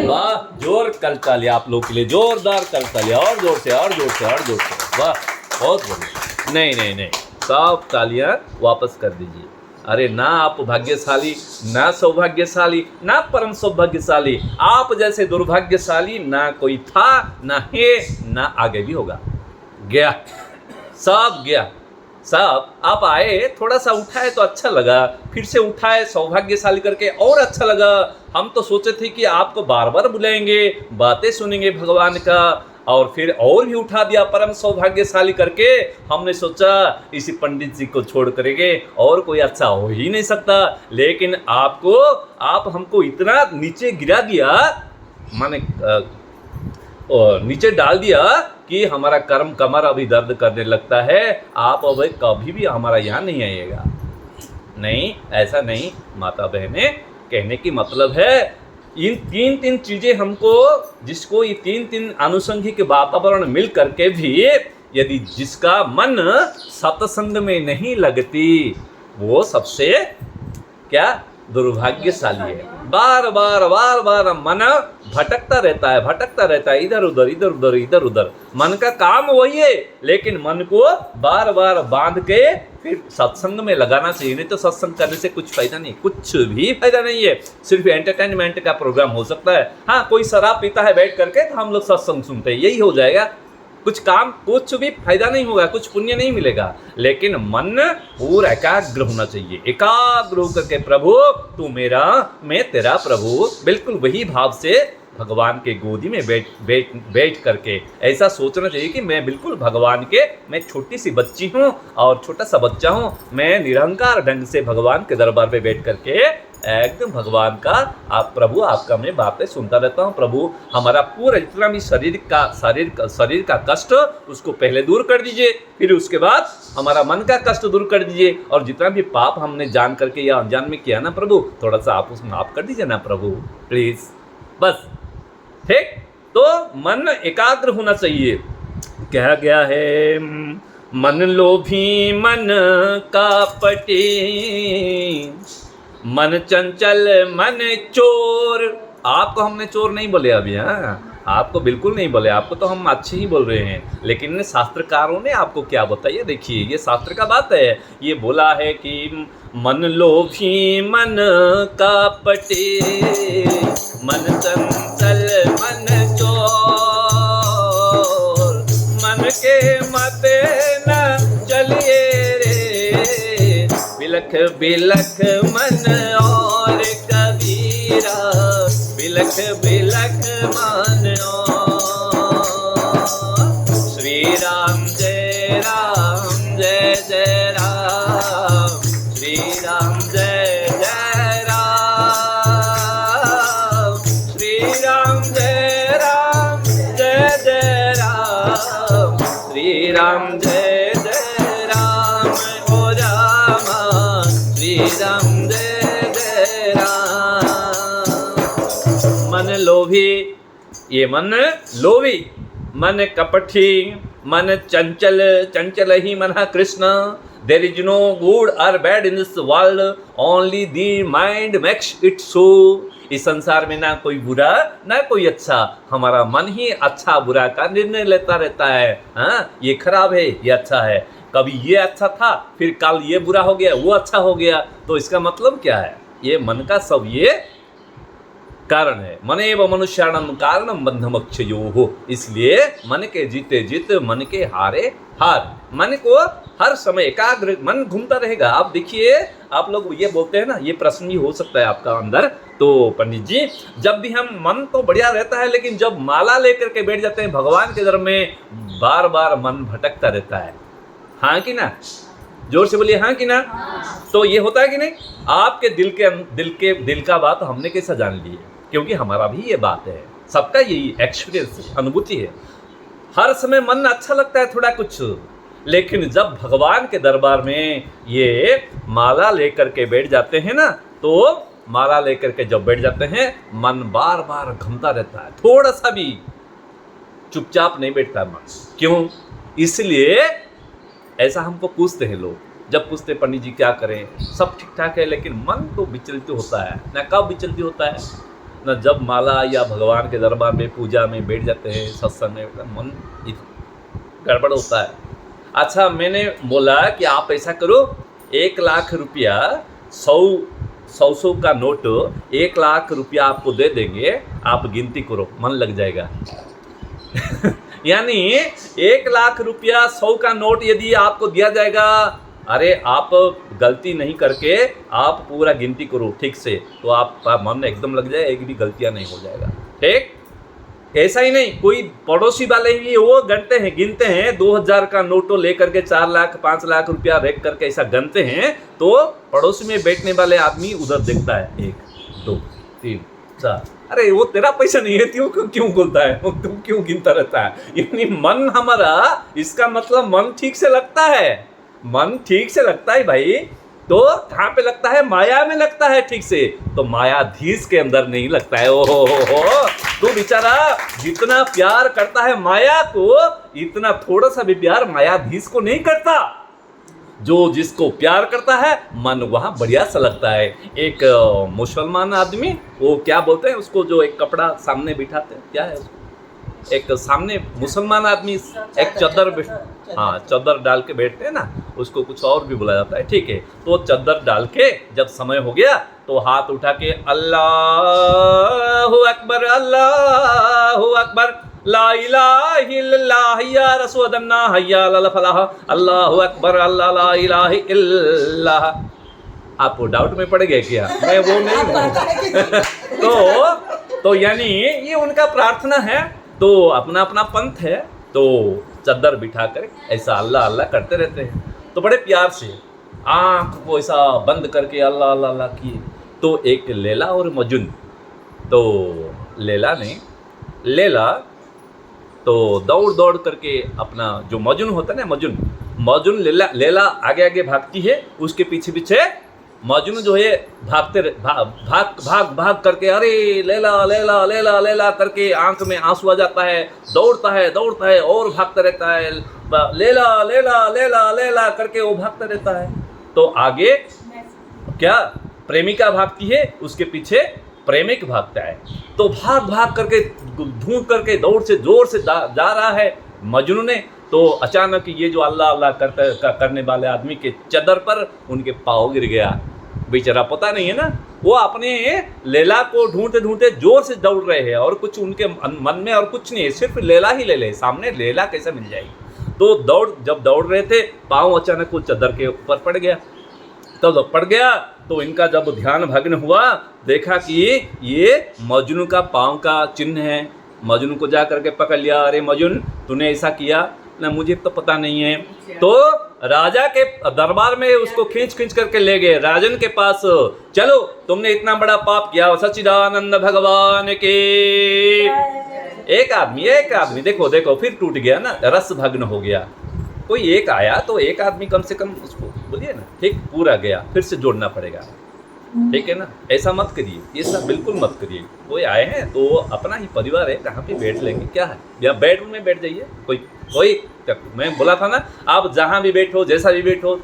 वाह, जोर कल तालियां आप लोग के लिए, जोरदार कल तालियां, और जोर से और जोर से और जोर से। वाह, बहुत बढ़िया। नहीं नहीं नहीं, सब तालियां वापस कर दीजिए। अरे ना आप भाग्यशाली, ना सौभाग्यशाली, ना परम सौभाग्यशाली, आप जैसे दुर्भाग्यशाली ना कोई था, ना है, ना आगे भी होगा। गया, सब गया, सब। आप आए, थोड़ा सा उठाए तो अच्छा लगा, फिर से उठाए सौभाग्यशाली करके और अच्छा लगा। हम तो सोचे थे कि आपको बार बार बुलाएंगे, बातें सुनेंगे भगवान का, और फिर और भी उठा दिया परम सौभाग्यशाली करके। हमने सोचा इसी पंडित जी को छोड़ करेंगे और कोई अच्छा हो ही नहीं सकता, लेकिन आप हमको इतना नीचे गिरा दिया, माने नीचे डाल दिया कि हमारा कर्म कमर अभी दर्द करने लगता है। आप अब कभी भी हमारा यहाँ नहीं आइएगा। नहीं, ऐसा नहीं माता बहने, कहने की मतलब है इन तीन चीज़ें हमको, जिसको ये तीन अनुषंगिक वातावरण मिल करके भी यदि जिसका मन सत्संग में नहीं लगती, वो सबसे क्या दुर्भाग्यशाली है। बार बार मन भटकता रहता है इधर उधर। मन का काम वही है, लेकिन मन को बार बार बांध के फिर सत्संग में लगाना चाहिए। नहीं तो सत्संग करने से कुछ फायदा नहीं, कुछ भी फायदा नहीं है। सिर्फ एंटरटेनमेंट का प्रोग्राम हो सकता है। हाँ, कोई शराब पीता है बैठ करके तो हम लोग सत्संग सुनते हैं, यही हो जाएगा। कुछ भी फायदा नहीं होगा, कुछ पुण्य नहीं मिलेगा। लेकिन मन पूरा एकाग्र होना चाहिए। एकाग्र होकर के प्रभु तू मेरा, मैं तेरा प्रभु, बिल्कुल वही भाव से भगवान के गोदी में बैठ करके ऐसा सोचना चाहिए कि मैं बिल्कुल भगवान के, मैं छोटी सी बच्ची हूँ और छोटा सा बच्चा हूँ। मैं निरंकार ढंग से भगवान के दरबार पे बैठ करके एकदम भगवान का, आप प्रभु आपका मैं बातें सुनता रहता हूँ। प्रभु हमारा पूरा जितना भी शरीर का कष्ट उसको पहले दूर कर दीजिए, फिर उसके बाद हमारा मन का कष्ट दूर कर दीजिए, और जितना भी पाप हमने जान करके या अनजान में किया ना प्रभु, थोड़ा सा आप उसमें माफ कर दीजिए ना प्रभु, प्लीज। बस ठीक, तो मन एकाग्र होना चाहिए। कहा गया है मन लोभी मन कपटी, मन चंचल मन चोर। आपको हमने चोर नहीं बोले अभी, हाँ, आपको बिल्कुल नहीं बोले, आपको तो हम अच्छे ही बोल रहे हैं। लेकिन शास्त्रकारों ने आपको क्या बताया, देखिए ये शास्त्र का बात है। ये बोला है कि मन लोभी मन कपटी, मन चंचल मन चोर, मन के मते न चलिए रे, बिलख बिलख मन और कबीरा, बिलख बिलख मन और। श्री राम जय राम, जय जय राम, श्री राम जय जय राम, श्री राम जय राम, जय जय राम, श्री राम जय जय राम, ओ रामा, श्री राम जय जय राम। मन लोभी, ये मन लोभी, मन कपटी, मन चंचल, चंचल ही मन Krishna. There is no good or bad in this world, only the mind makes it so। इस संसार में ना कोई बुरा ना कोई अच्छा, हमारा मन ही अच्छा बुरा का निर्णय लेता रहता है। हाँ, ये खराब है, ये अच्छा है, कभी ये अच्छा था फिर कल ये बुरा हो गया, वो अच्छा हो गया। तो इसका मतलब क्या है, ये मन का सब ये कारण है। मनेव मनुष्याणम कारणम बंधमक्षयोः। इसलिए मन के जीते जीत, मन के हारे हार। मन को हर समय एकाग्र, मन घूमता रहेगा। आप देखिए, आप लोग ये बोलते हैं ना, ये प्रश्न भी हो सकता है आपका अंदर, तो पंडित जी जब भी हम, मन तो बढ़िया रहता है, लेकिन जब माला लेकर के बैठ जाते हैं भगवान के दर में, बार बार मन भटकता रहता है। हाँ कि ना, जोर से बोलिए हाँ कि ना। तो ये होता है कि नहीं, आपके दिल का बात हमने कैसा जान ली है, क्योंकि हमारा भी ये बात है, सबका यही एक्सपीरियंस अनुभूति है। हर समय मन अच्छा लगता है थोड़ा कुछ, लेकिन जब भगवान के दरबार में ये माला लेकर के बैठ जाते हैं ना, तो माला लेकर के जब बैठ जाते हैं मन बार बार घूमता रहता है, थोड़ा सा भी चुपचाप नहीं बैठता मन। क्यों? इसलिए ऐसा हमको पूछते हैं लोग, जब पूछते पंडित जी क्या करें, सब ठीक ठाक है लेकिन मन तो विचलित होता है। ना कब विचलित होता है? ना जब माला या भगवान के दरबार में पूजा में बैठ जाते हैं, सत्संग में, मन गड़बड़ होता है। अच्छा, मैंने बोला कि आप ऐसा करो, 1 लाख रुपया 100 का नोट 1 लाख रुपया आपको दे देंगे, आप गिनती करो, मन लग जाएगा। यानी 1 लाख रुपया 100 का नोट यदि आपको दिया जाएगा, अरे आप गलती नहीं करके आप पूरा गिनती करो ठीक से, तो आपका मन एकदम लग जाए, एक भी गलतियां नहीं हो जाएगा। ठीक? ऐसा ही नहीं, कोई पड़ोसी वाले भी वो गिनते हैं 2000 का नोटो लेकर के 4 लाख 5 लाख रुपया रख करके ऐसा गिनते हैं, तो पड़ोसी में बैठने वाले आदमी उधर देखता है 1 2 3 4, अरे वो तेरा पैसा नहीं है, क्यों बोलता है, तुम क्यों गिनता रहता है? यानी मन हमारा, इसका मतलब मन ठीक से लगता है, मन ठीक से लगता है भाई। तो कहाँ पे लगता है? माया में लगता है ठीक से, तो मायाधीश के अंदर नहीं लगता है। ओ हो, तो बेचारा जितना प्यार करता है माया को, इतना थोड़ा सा भी प्यार मायाधीश को नहीं करता। जो जिसको प्यार करता है मन वहाँ बढ़िया सा लगता है। एक मुसलमान आदमी, वो क्या बोलते हैं उसको, जो एक कपड़ा सामने बिठाते हैं, क्या है उसको, एक सामने मुसलमान आदमी एक चद्दर, हाँ चद्दर डाल के बैठते हैं ना, उसको कुछ और भी बोला जाता है, ठीक है। तो चद्दर डाल के जब समय हो गया तो हाथ उठा के अल्लाहु अकबर अल्लाहु अकबर ला इलाहा इल्लल्लाह या रसूलल्लाह हय्या अल फलाह अल्लाहु अकबर अल्लाह ला इलाहा इल्लल्लाह। आपको डाउट में पड़ गए क्या? मैं वो नहीं हूँ। तो यानी ये उनका प्रार्थना है, तो अपना अपना पंथ है, तो चद्दर बिठा कर ऐसा अल्लाह अल्लाह करते रहते हैं। तो बड़े प्यार से आँख को ऐसा बंद करके अल्लाह अल्लाह अल्लाह किए। तो एक लैला और मजनून, तो लैला तो दौड़ करके अपना, जो मजनून होता है ना, मजनून लैला आगे आगे भागती है, उसके पीछे पीछे मजनू जो है भाग करके, अरे लैला लैला लैला लैला करके आंख में आंसू आ जाता है, दौड़ता है और भागता रहता है, लैला लैला लैला लैला करके वो भागता रहता है। तो आगे क्या प्रेमिका भागती है, उसके पीछे प्रेमिक भागता है। तो भाग करके ढूंढ करके दौड़ से जोर से जा रहा है मजनू ने। तो अचानक ये जो अल्लाह अल्लाह करने वाले आदमी के चदर पर उनके पाँव गिर गया। बेचारा पता नहीं है ना, वो अपने लैला को ढूंढते जोर से दौड़ रहे हैं और कुछ उनके मन में और कुछ नहीं है, सिर्फ लैला ही ले ले, सामने लैला कैसे मिल जाएगी। तो जब दौड़ रहे थे, पाँव अचानक वो चदर के ऊपर पड़ गया। जब पड़ गया तो इनका जब ध्यान भग्न हुआ, देखा कि ये मजनू का पाँव का चिन्ह है। मजनू को जा करके पकड़ लिया, अरे मजनू तूने ऐसा किया ना, मुझे तो पता नहीं है। तो राजा के दरबार में उसको खींच करके ले गए राजन के पास। चलो, तुमने इतना बड़ा पाप किया, सच्चिदानंद भगवान के। एक आदमी देखो फिर टूट गया ना, रस भग्न हो गया। कोई एक आया तो एक आदमी कम से कम उसको बोलिए ना, ठीक, पूरा गया, फिर से जोड़ना पड़ेगा, ठीक है ना। ऐसा मत करिए, ये सब बिल्कुल मत करिए। कोई आए हैं तो अपना ही परिवार है, कहाँ पे बैठ लेंगे, क्या है, या बेडरूम में बैठ जाइए। कोई मैं बोला था ना, आप जहाँ भी बैठो, जैसा भी बैठो,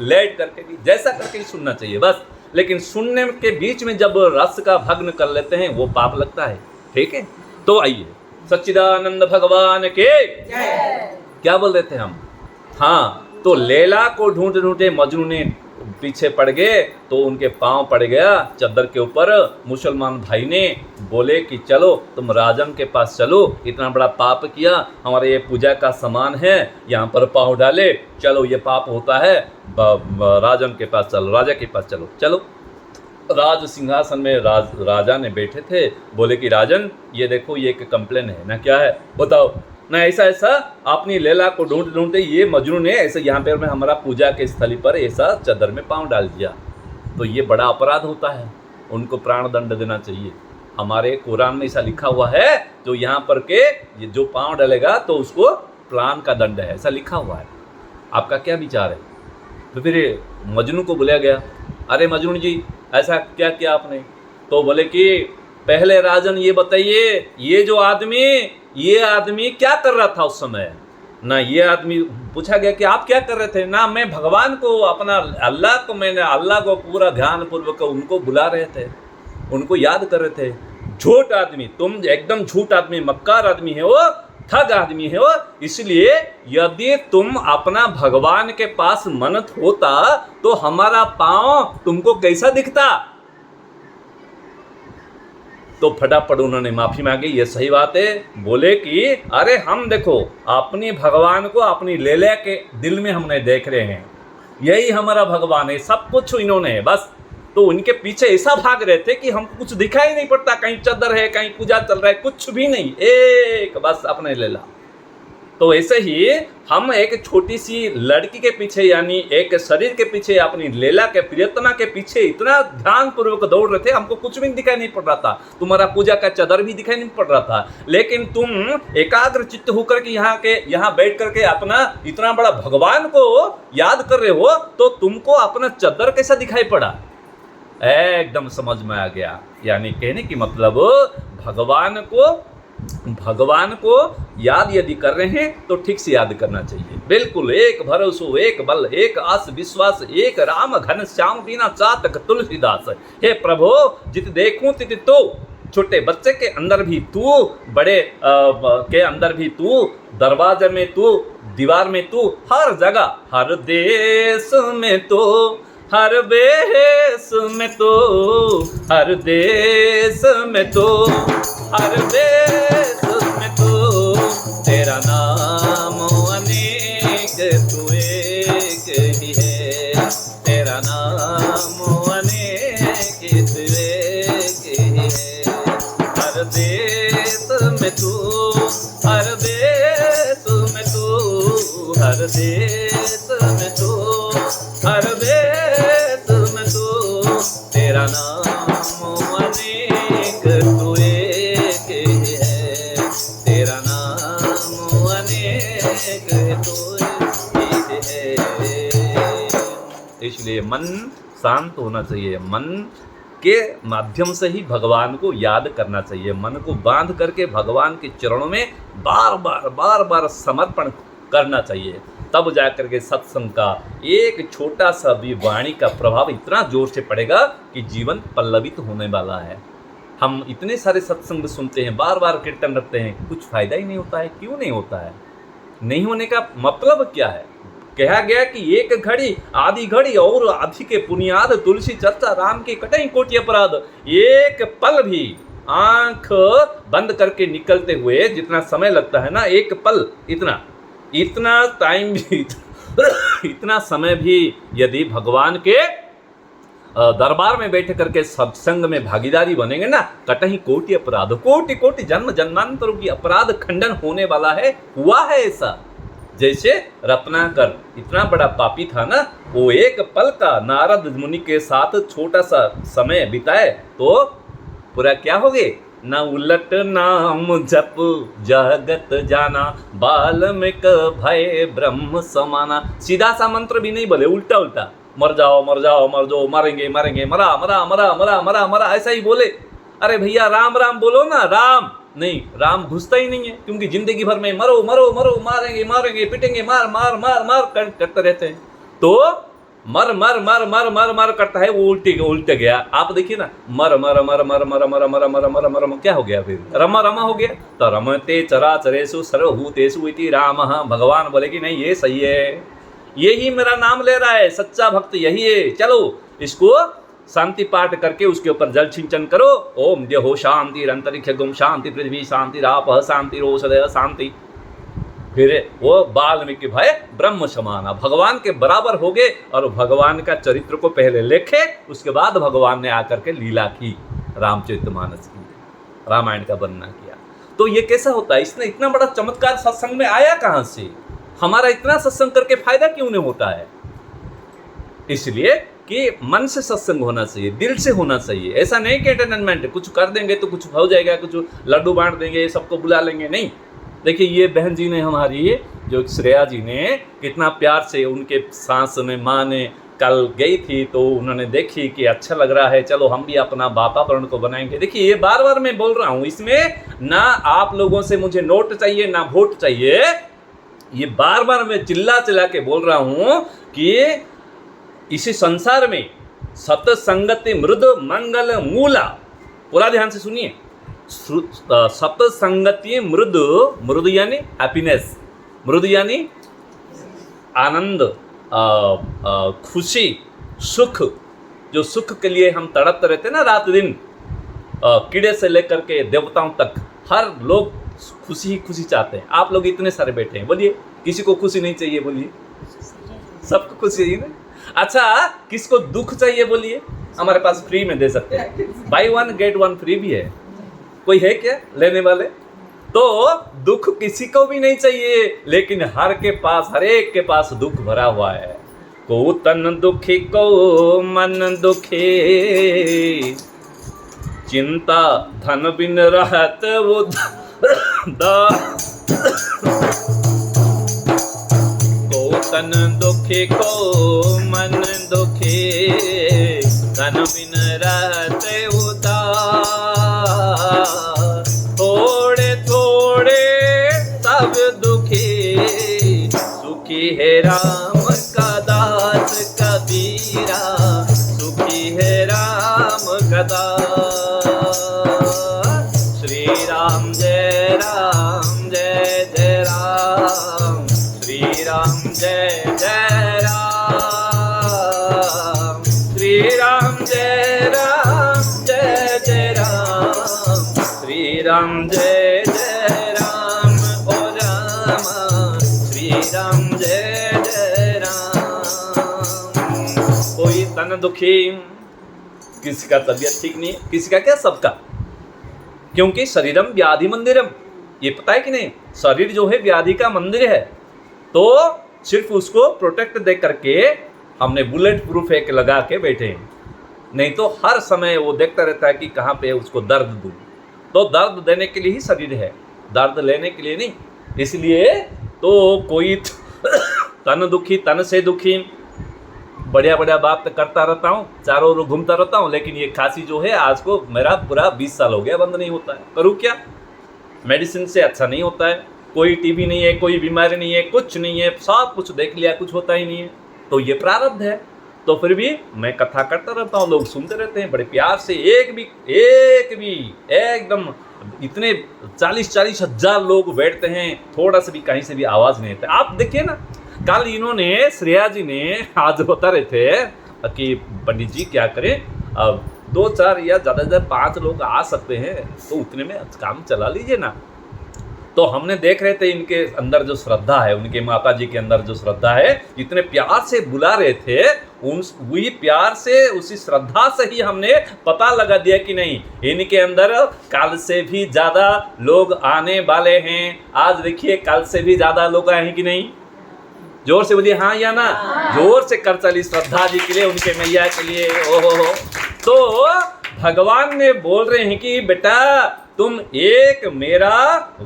लेट करके भी, जैसा करके भी सुनना चाहिए बस। लेकिन सुनने के बीच में जब रस का भग्न कर लेते हैं, वो पाप लगता है, ठीक है। तो आइए, सच्चिदानंद भगवान के क्या बोल रहे थे हम? हाँ, तो लैला को ढूंढते मजनू ने पीछे पड़ गए, तो उनके पांव पड़ गया चद्दर के ऊपर। मुसलमान भाई ने बोले कि चलो तुम राजन के पास चलो, इतना बड़ा पाप किया, हमारे ये पूजा का सामान है, यहाँ पर पांव डाले, चलो ये पाप होता है, राजन के पास चलो, राजा के पास चलो। राज सिंहासन में राजा ने बैठे थे, बोले कि राजन ये देखो, ये एक कंप्लेन है ना, क्या है बताओ ना। ऐसा अपनी लैला को ढूंढते ये मजनू ने ऐसे यहाँ पर में हमारा पूजा के स्थली पर ऐसा चद्दर में पाँव डाल दिया, तो ये बड़ा अपराध होता है, उनको प्राण दंड देना चाहिए। हमारे कुरान में ऐसा लिखा हुआ है, जो यहाँ पर के ये जो पांव डालेगा तो उसको प्राण का दंड है, ऐसा लिखा हुआ है। आपका क्या विचार है? तो फिर मजनू को बुलाया गया, अरे मजनू जी ऐसा क्या किया आपने? तो बोले कि पहले राजन ये बताइए, ये आदमी क्या कर रहा था उस समय? ना ये आदमी पूछा गया कि आप क्या कर रहे थे? ना मैं भगवान को, अपना अल्लाह को पूरा ध्यान पूर्वक उनको बुला रहे थे, उनको याद कर रहे थे। झूठ आदमी, तुम एकदम झूठ आदमी, मक्कार आदमी है वो, ठग आदमी है वो। इसलिए यदि तुम अपना भगवान के पास मनत होता तो हमारा पांव तुमको कैसा दिखता? तो फटाफट उन्होंने माफी मांगी, ये सही बात है। बोले कि अरे हम देखो अपनी भगवान को अपनी लेले के दिल में हमने देख रहे हैं, यही हमारा भगवान है, सब कुछ इन्होंने है बस। तो उनके पीछे ऐसा भाग रहे थे कि हमको कुछ दिखाई नहीं पड़ता, कहीं चद्दर है, कहीं पूजा चल रहा है, कुछ भी नहीं, एक बस अपने लेला। तो ऐसे ही हम एक छोटी सी लड़की के पीछे, यानी एक शरीर के पीछे, अपनी लेला के प्रियतमा के पीछे इतना ध्यान पूर्वक दौड़ रहे थे, हमको कुछ भी दिखाई नहीं पड़ रहा था, तुम्हारा पूजा का चादर भी दिखाई नहीं पड़ रहा था। लेकिन तुम एकाग्र चित्त होकर के यहाँ बैठ करके अपना इतना बड़ा भगवान को याद कर रहे हो, तो तुमको अपना चादर कैसा दिखाई पड़ा? एकदम समझ में आ गया। यानी कहने की मतलब भगवान को याद यदि कर रहे हैं तो ठीक से याद करना चाहिए। बिल्कुल एक भरोसो, एक बल, एक आस विश्वास, एक राम घन श्याम दीना चातक तुलसीदास। हे प्रभु जित देखूं तित तो, छोटे बच्चे के अंदर भी तू, बड़े के अंदर भी तू, दरवाजे में तू, दीवार में तू, हर जगह, हर देश में तो, हर बेस में तो, हर देश में तो, हर देश में तो, तेरा नाम अनेक तू एक ही है, तेरा नाम अनेक तू एक ही है। हर देश में तू, हर देश में तू, हर देश में तू, हर देश में तू, तेरा नाम अनेक तू एक ही है, तेरा नाम अनेक तू एक है। इसलिए मन शांत होना चाहिए, मन के माध्यम से ही भगवान को याद करना चाहिए। मन को बांध करके भगवान के चरणों में बार बार समर्पण करना चाहिए, तब जाकर के सत्संग का एक छोटा सा भी वाणी का प्रभाव इतना जोर से पड़ेगा कि जीवन पल्लवित होने वाला है। हम इतने सारे सत्संग सुनते हैं, बार बार कीर्तन रखते हैं, कुछ फायदा ही नहीं होता है। क्यों नहीं होता है? नहीं होने का मतलब क्या है? कहा गया कि एक घड़ी आधी घड़ी और आधी के पुनियाद, तुलसी चर्चा राम के कटई कोटि अपराध। एक पल भी आंख बंद करके निकलते हुए जितना समय लगता है ना, एक पल, इतना टाइम भी इतना समय भी यदि भगवान के दरबार में बैठ करके सत्संग में भागीदारी बनेंगे ना, कटही कोटि अपराध, कोटि जन्म जन्मांतरों की अपराध खंडन होने वाला है। हुआ है ऐसा। जैसे रत्नाकर इतना बड़ा पापी था ना, वो एक पल का नारद मुनि के साथ छोटा सा समय बिताए तो पूरा क्या हो गए? न उलट नाम जप जगत जाना, बाल्मीक भय ब्रह्म समाना। सीधा सा मंत्र भी नहीं बोले, उल्टा मर जाओ मर जाओ, मारेंगे मरा मरा मरा मरा मरा मरा, ऐसा ही बोले। अरे भैया राम राम बोलो ना, राम नहीं, राम घुसता ही नहीं है, क्योंकि जिंदगी भर में मरो मरो मरो, मारेंगे पिटेंगे, मार करते रहते हैं। तो मर करता है, वो उल्टे गया। आप देखिए ना, मर क्या हो गया? फिर रमा हो गया। तो रमते चराचरेषु सर्वभूतेषु इति रामः। भगवान बोले कि नहीं, ये सही है, यही मेरा नाम ले रहा है, सच्चा भक्त यही है। चलो इसको शांति पाठ करके उसके ऊपर जल सिंचन करो। ओम देहो शांति, अंतरिक्ष गुम शांति, पृथ्वी शांति, रापः शांति, रोषधय शांति। फिर वो वाल्मीकि भय ब्रह्म समाना, भगवान के बराबर हो गए। और भगवान का चरित्र को पहले लिखे, उसके बाद भगवान ने आकर के लीला की, रामचरितमानस की, रामायण का वर्णन किया। तो ये कैसा होता है? इसने इतना बड़ा चमत्कार सत्संग में आया कहाँ से? हमारा इतना सत्संग करके फायदा क्यों नहीं होता है? इसलिए कि मन से सत्संग होना चाहिए, दिल से होना चाहिए। ऐसा नहीं कि एंटरटेनमेंट कुछ कर देंगे तो कुछ हो जाएगा, कुछ लड्डू बांट देंगे, सबको बुला लेंगे, नहीं। देखिए ये बहन जी ने हमारी, जो श्रेया जी ने कितना प्यार से, उनके सास ने, माँ ने कल गई थी तो उन्होंने देखी कि अच्छा लग रहा है, चलो हम भी अपना वातावरण को बनाएंगे। देखिए ये बार बार मैं बोल रहा हूँ, इसमें ना आप लोगों से मुझे नोट चाहिए ना वोट चाहिए। ये बार बार मैं चिल्ला चिल्ला के बोल रहा हूँ कि इसी संसार में सत्संगति मृद मंगल मूला, पूरा ध्यान से सुनिए। सत्संगति मृद, मृद यानी हैप्पीनेस, मृद यानी आनंद, खुशी, सुख। जो सुख के लिए हम तड़पते रहते हैं ना रात दिन, कीड़े से लेकर के देवताओं तक हर लोग खुशी ही खुशी चाहते हैं। आप लोग इतने सारे बैठे हैं, बोलिए किसी को खुशी नहीं चाहिए? बोलिए सबको खुशी चाहिए ना। अच्छा किसको दुख चाहिए? बोलिए, हमारे पास फ्री में दे सकते हैं, by one get one free भी है। कोई है क्या लेने वाले? तो दुख किसी को भी नहीं चाहिए, लेकिन हर एक के पास दुख भरा हुआ है। को तन दुखी को मन दुखी, चिंता धन बिन रहत वो को तन दुखी को मन दुखी, धन बिन रहत उदास। थोड़े थोड़े सब दुखी, सुखी है राम का दास कबीरा, सुखी है राम का दास। श्री राम जय राम, जय जय राम, श्री राम जय जय राम, श्री राम जय राम, जय जय राम, श्री राम जय जय राम, ओ रामा, श्री राम जय जय राम। कोई तन दुखी, किसी का तबीयत ठीक नहीं है, किसी का क्या, सबका, क्योंकि शरीरम व्याधि मंदिरम, ये पता है कि नहीं? शरीर जो है व्याधि का मंदिर है, तो सिर्फ उसको प्रोटेक्ट दे करके हमने बुलेट प्रूफ एक लगा के बैठे हैं। नहीं तो हर समय वो देखता रहता है कि कहाँ पे उसको दर्द दूँ। तो दर्द देने के लिए ही शरीर है, दर्द लेने के लिए नहीं। इसलिए तो कोई तन दुखी, तन से दुखी, बढ़िया बढ़िया बात करता रहता हूँ, चारों ओर घूमता रहता हूँ, लेकिन ये खांसी जो है आज को मेरा पूरा 20 साल हो गया, बंद नहीं होता है। करूँ क्या? मेडिसिन से अच्छा नहीं होता है। कोई टीबी नहीं है, कोई बीमारी नहीं है, कुछ नहीं है, सब कुछ देख लिया, कुछ होता ही नहीं है। तो ये प्रारब्ध है। तो फिर भी मैं कथा करता रहता हूँ, लोग सुनते रहते हैं बड़े प्यार से। एक भी एकदम इतने 40-40 हजार लोग बैठते हैं, थोड़ा सा भी कहीं से भी आवाज़ नहीं आता। आप देखिए ना, कल इन्होंने, श्रेया जी ने आज बता रहे थे कि पंडित जी क्या करें, अब 2-4 या ज़्यादा से ज़्यादा 5 लोग आ सकते हैं, तो उतने में काम चला लीजिए ना। तो हमने देख रहे थे इनके अंदर जो श्रद्धा है, उनके माता जी के अंदर जो श्रद्धा है, इतने प्यार से बुला रहे थे, वही प्यार से, उसी श्रद्धा से ही हमने पता लगा दिया कि नहीं, इनके अंदर कल से भी ज़्यादा लोग आने वाले हैं। आज देखिए कल से भी ज़्यादा लोग आए हैं कि नहीं? जोर से बोलिए हाँ या ना। जोर से कर चली श्रद्धा जी के लिए, उनके मैया के लिए। ओहो, तो भगवान ने बोल रहे हैं कि बेटा तुम एक मेरा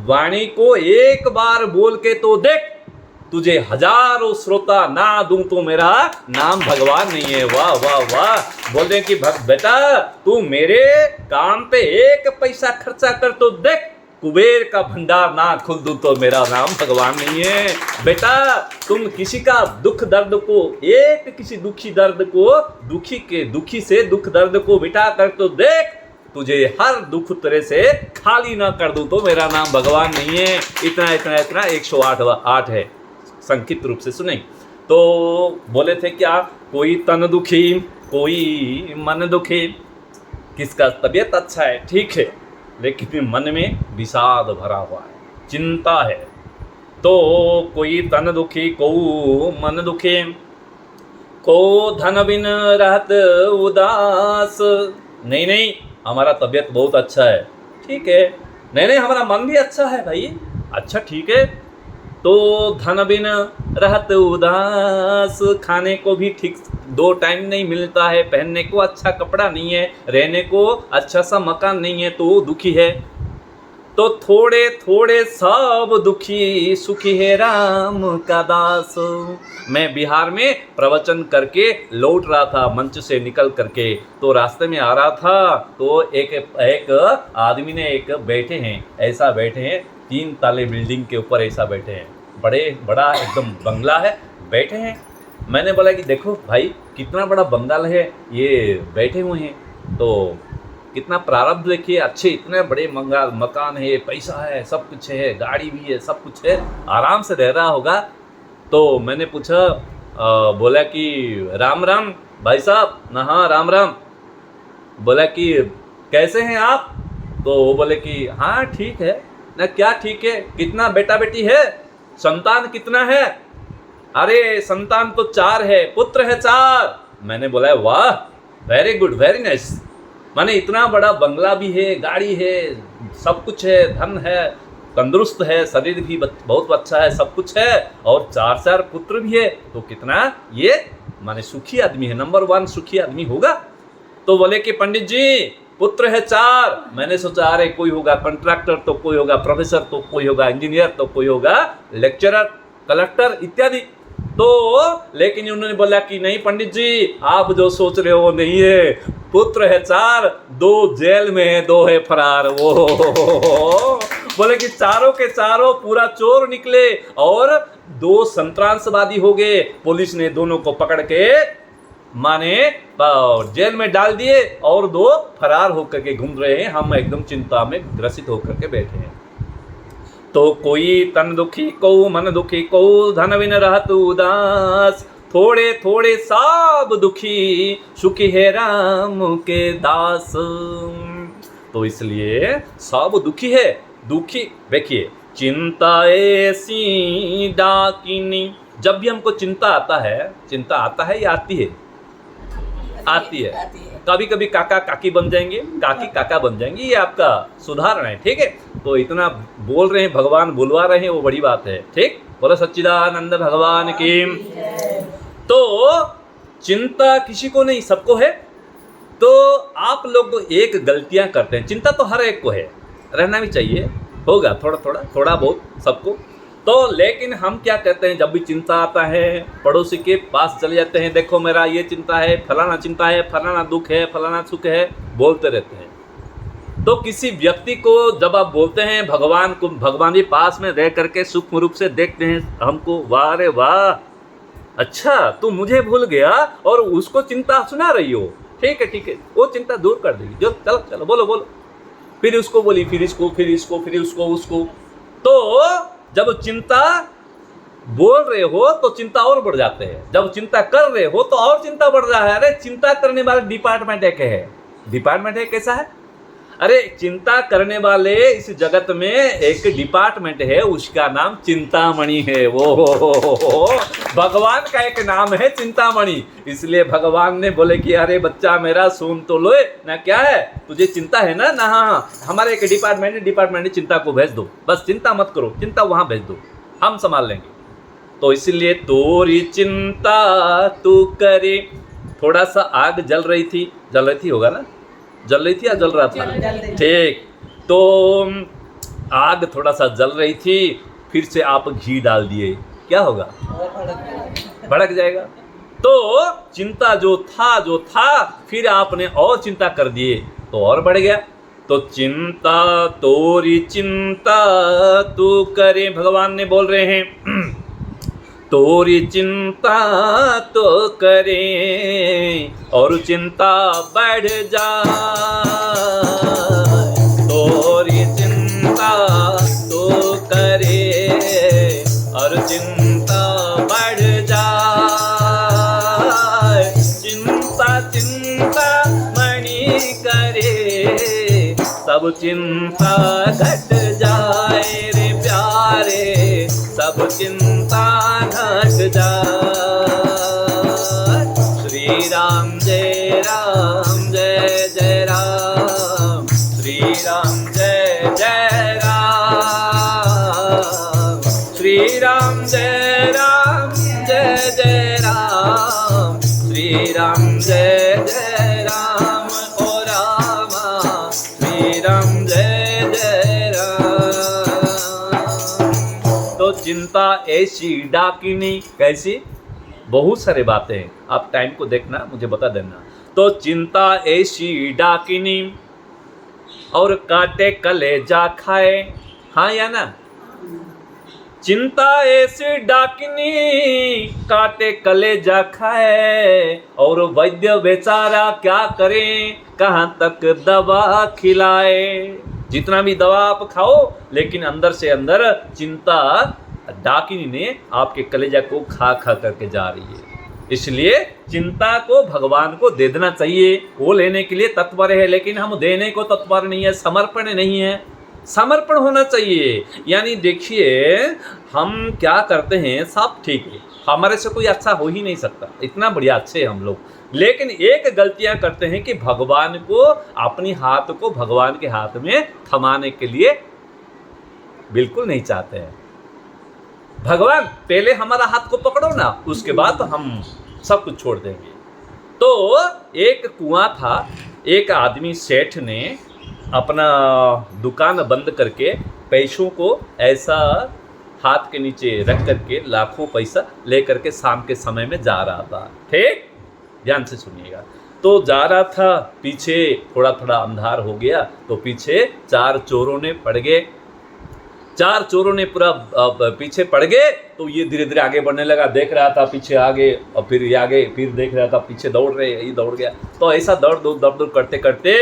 वाणी को एक बार बोल के तो देख, तुझे हजारों श्रोता ना दूं तो मेरा नाम भगवान नहीं है। वाह वाह वाह। बोल रहे कि बेटा तू मेरे काम पे 1 पैसा खर्चा कर तो देख, कुबेर का भंडार ना खुल दूं तो मेरा नाम भगवान नहीं है। बेटा तुम किसी का दुख दर्द को, किसी दुखी दर्द को, दुखी से दुख दर्द को मिटा कर तो देख, तुझे हर दुख तरह से खाली ना कर दूं तो मेरा नाम भगवान नहीं है। इतना 108 है, संक्षिप्त रूप से सुने। तो बोले थे क्या, कोई तन दुखी, कोई मन दुखी। किसका तबीयत अच्छा है, ठीक है, लेकिन मन में विषाद भरा हुआ है, चिंता है। तो कोई तन दुखी, को मन दुखी, को धन बिन रहत उदास। नहीं, हमारा तबीयत बहुत अच्छा है, ठीक है। नहीं, हमारा मन भी अच्छा है भाई, अच्छा ठीक है। तो धन बिन रहत उदास, खाने को भी ठीक 2 टाइम नहीं मिलता है, पहनने को अच्छा कपड़ा नहीं है, रहने को अच्छा सा मकान नहीं है, तो वो दुखी है। तो थोड़े थोड़े सब दुखी, सुखी है राम का दास। मैं बिहार में प्रवचन करके लौट रहा था मंच से निकल करके, तो रास्ते में आ रहा था, तो एक आदमी ने एक बैठे हैं, ऐसा बैठे हैं 3 ताले बिल्डिंग के ऊपर ऐसा बैठे हैं, बड़ा एकदम बंगला है, बैठे हैं। मैंने बोला कि देखो भाई कितना बड़ा बंगला है, ये बैठे हुए हैं, तो कितना प्रारब्ध देखिए, अच्छे इतने बड़े मकान है, पैसा है, सब कुछ है, गाड़ी भी है, सब कुछ है, आराम से रह रहा होगा। तो मैंने पूछा, बोला कि राम राम भाई साहब, ना हाँ राम राम। बोला कि कैसे हैं आप? तो वो बोले कि हाँ ठीक है। ना क्या ठीक है, कितना बेटा बेटी है, संतान कितना है? अरे संतान तो 4 है, पुत्र है 4। मैंने बोला वाह, वेरी गुड, वेरी नाइस। माने इतना बड़ा बंगला भी है, गाड़ी है, सब कुछ है, धन है, तंदुरुस्त है, शरीर भी बहुत अच्छा है, सब कुछ है, और 4 पुत्र भी है, तो कितना ये माने सुखी आदमी है, नंबर 1 सुखी आदमी होगा। तो बोले कि पंडित जी पुत्र है 4। मैंने सोचा अरे कोई होगा कॉन्ट्रैक्टर, तो कोई होगा प्रोफेसर, तो कोई होगा इंजीनियर, तो कोई होगा लेक्चरर, कलेक्टर इत्यादि। तो लेकिन उन्होंने बोला कि नहीं पंडित जी, आप जो सोच रहे हो नहीं है, पुत्र है 4, 2 जेल में है, 2 है फरार। वो बोले कि चारों के चारों पूरा चोर निकले और 2 संत्रासवादी हो गए। पुलिस ने दोनों को पकड़ के माने जेल में डाल दिए और 2 फरार होकर के घूम रहे हैं। हम एकदम चिंता में ग्रसित होकर के बैठे हैं। तो कोई तन दुखी को मन दुखी को, धन बिन रहत उदास, थोड़े थोड़े सब दुखी, सुखी है राम के दास। तो इसलिए सब दुखी है, दुखी देखिए, चिंता ऐसी डाकिनी। जब भी हमको चिंता आता है या आती है। कभी कभी काका काकी बन जाएंगे, काकी काका बन जाएंगे, ये आपका सुधारण है, ठीक है। तो इतना बोल रहे हैं, भगवान बुलवा रहे हैं, वो बड़ी बात है, ठीक। बोलो सच्चिदानंद भगवान की। तो चिंता किसी को नहीं, सबको है। तो आप लोग एक गलतियां करते हैं, चिंता तो हर एक को है, रहना भी चाहिए, होगा थोड़ा बहुत सबको। तो लेकिन हम क्या कहते हैं, जब भी चिंता आता है पड़ोसी के पास चले जाते हैं, देखो मेरा ये चिंता है, फलाना चिंता है, फलाना दुख है, फलाना सुख है, बोलते रहते हैं। तो किसी व्यक्ति को जब आप बोलते हैं, भगवान भी पास में रह करके सूक्ष्म रूप से देखते हैं हमको, वाह रे वाह, अच्छा तू मुझे भूल गया और उसको चिंता सुना रही हो, ठीक है, वो चिंता दूर कर देगी। जो चलो बोलो, फिर उसको बोली, फिर इसको, फिर उसको। तो जब चिंता बोल रहे हो तो चिंता और बढ़ जाते हैं, जब चिंता कर रहे हो तो और चिंता बढ़ रहा है। अरे चिंता करने वाले डिपार्टमेंट है, कैसा है? अरे चिंता करने वाले इस जगत में एक डिपार्टमेंट है, उसका नाम चिंतामणि है। वो भगवान का एक नाम है चिंतामणि। इसलिए भगवान ने बोले कि अरे बच्चा मेरा सुन तो लो ना, क्या है तुझे चिंता है ना? हाँ, हमारे एक डिपार्टमेंट चिंता को भेज दो, बस चिंता मत करो, चिंता वहां भेज दो, हम संभाल लेंगे। तो इसलिए तोरी चिंता तू करे। थोड़ा सा आग जल रही थी होगा ना, जल रही थी या जल रहा था? ठीक। तो आग थोड़ा सा जल रही थी, फिर से आप घी डाल दिए, क्या होगा? भड़क जाएगा। तो चिंता जो था फिर आपने और चिंता कर दिए तो और बढ़ गया। तो चिंता तोरी चिंता तू करे, भगवान ने बोल रहे हैं तोरी चिंता तो करे और चिंता बढ़ जाए। तोरी चिंता तो करे और चिंता बढ़ जाए। चिंता मणि करे, सब चिंता घट जाए रे प्यारे, सब चिंता घट जाए। श्री राम जय राम, श्री राम जय राम, श्री राम जय राम, श्री राम जय जय राम ओ रामा, श्री राम जय जय राम। तो चिंता ऐसी डाकिनी, कैसी? बहुत सारे बातें हैं, आप टाइम को देखना, मुझे बता देना। तो चिंता ऐसी डाकिनी और काटे कलेजा खाए, हाँ या ना? चिंता ऐसी डाकिनी काटे कलेजा खाए, और वैद्य बेचारा क्या करे, कहाँ तक दवा खिलाए। जितना भी दवा आप खाओ, लेकिन अंदर से अंदर चिंता डाकिनी ने आपके कलेजा को खा खा करके जा रही है। इसलिए चिंता को भगवान को दे देना चाहिए, वो लेने के लिए तत्पर है, लेकिन हम देने को तत्पर नहीं है, समर्पण नहीं है। समर्पण होना चाहिए। यानी देखिए, हम क्या करते हैं, सब ठीक है, हमारे से कोई अच्छा हो ही नहीं सकता, इतना बढ़िया अच्छे हैं हम लोग, लेकिन एक गलतियां करते हैं कि भगवान को, अपनी हाथ को भगवान के हाथ में थमाने के लिए बिल्कुल नहीं चाहते हैं। भगवान पहले हमारा हाथ को पकड़ो ना, उसके बाद हम सब कुछ छोड़ देंगे। तो एक कुआं था, एक आदमी सेठ ने अपना दुकान बंद करके पैसों को ऐसा हाथ के नीचे रख करके लाखों पैसा ले करके शाम के समय में जा रहा था। ठीक, ध्यान से सुनिएगा। तो जा रहा था, पीछे थोड़ा थोड़ा अंधार हो गया, तो पीछे 4 चोरों ने पड़ गए। 4 चोरों ने पूरा पीछे पड़ गए, तो ये धीरे धीरे आगे बढ़ने लगा, देख रहा था पीछे आगे, और फिर ये आगे, फिर देख रहा था पीछे, दौड़ रहे, ये दौड़ गया। तो ऐसा दौड़ करते करते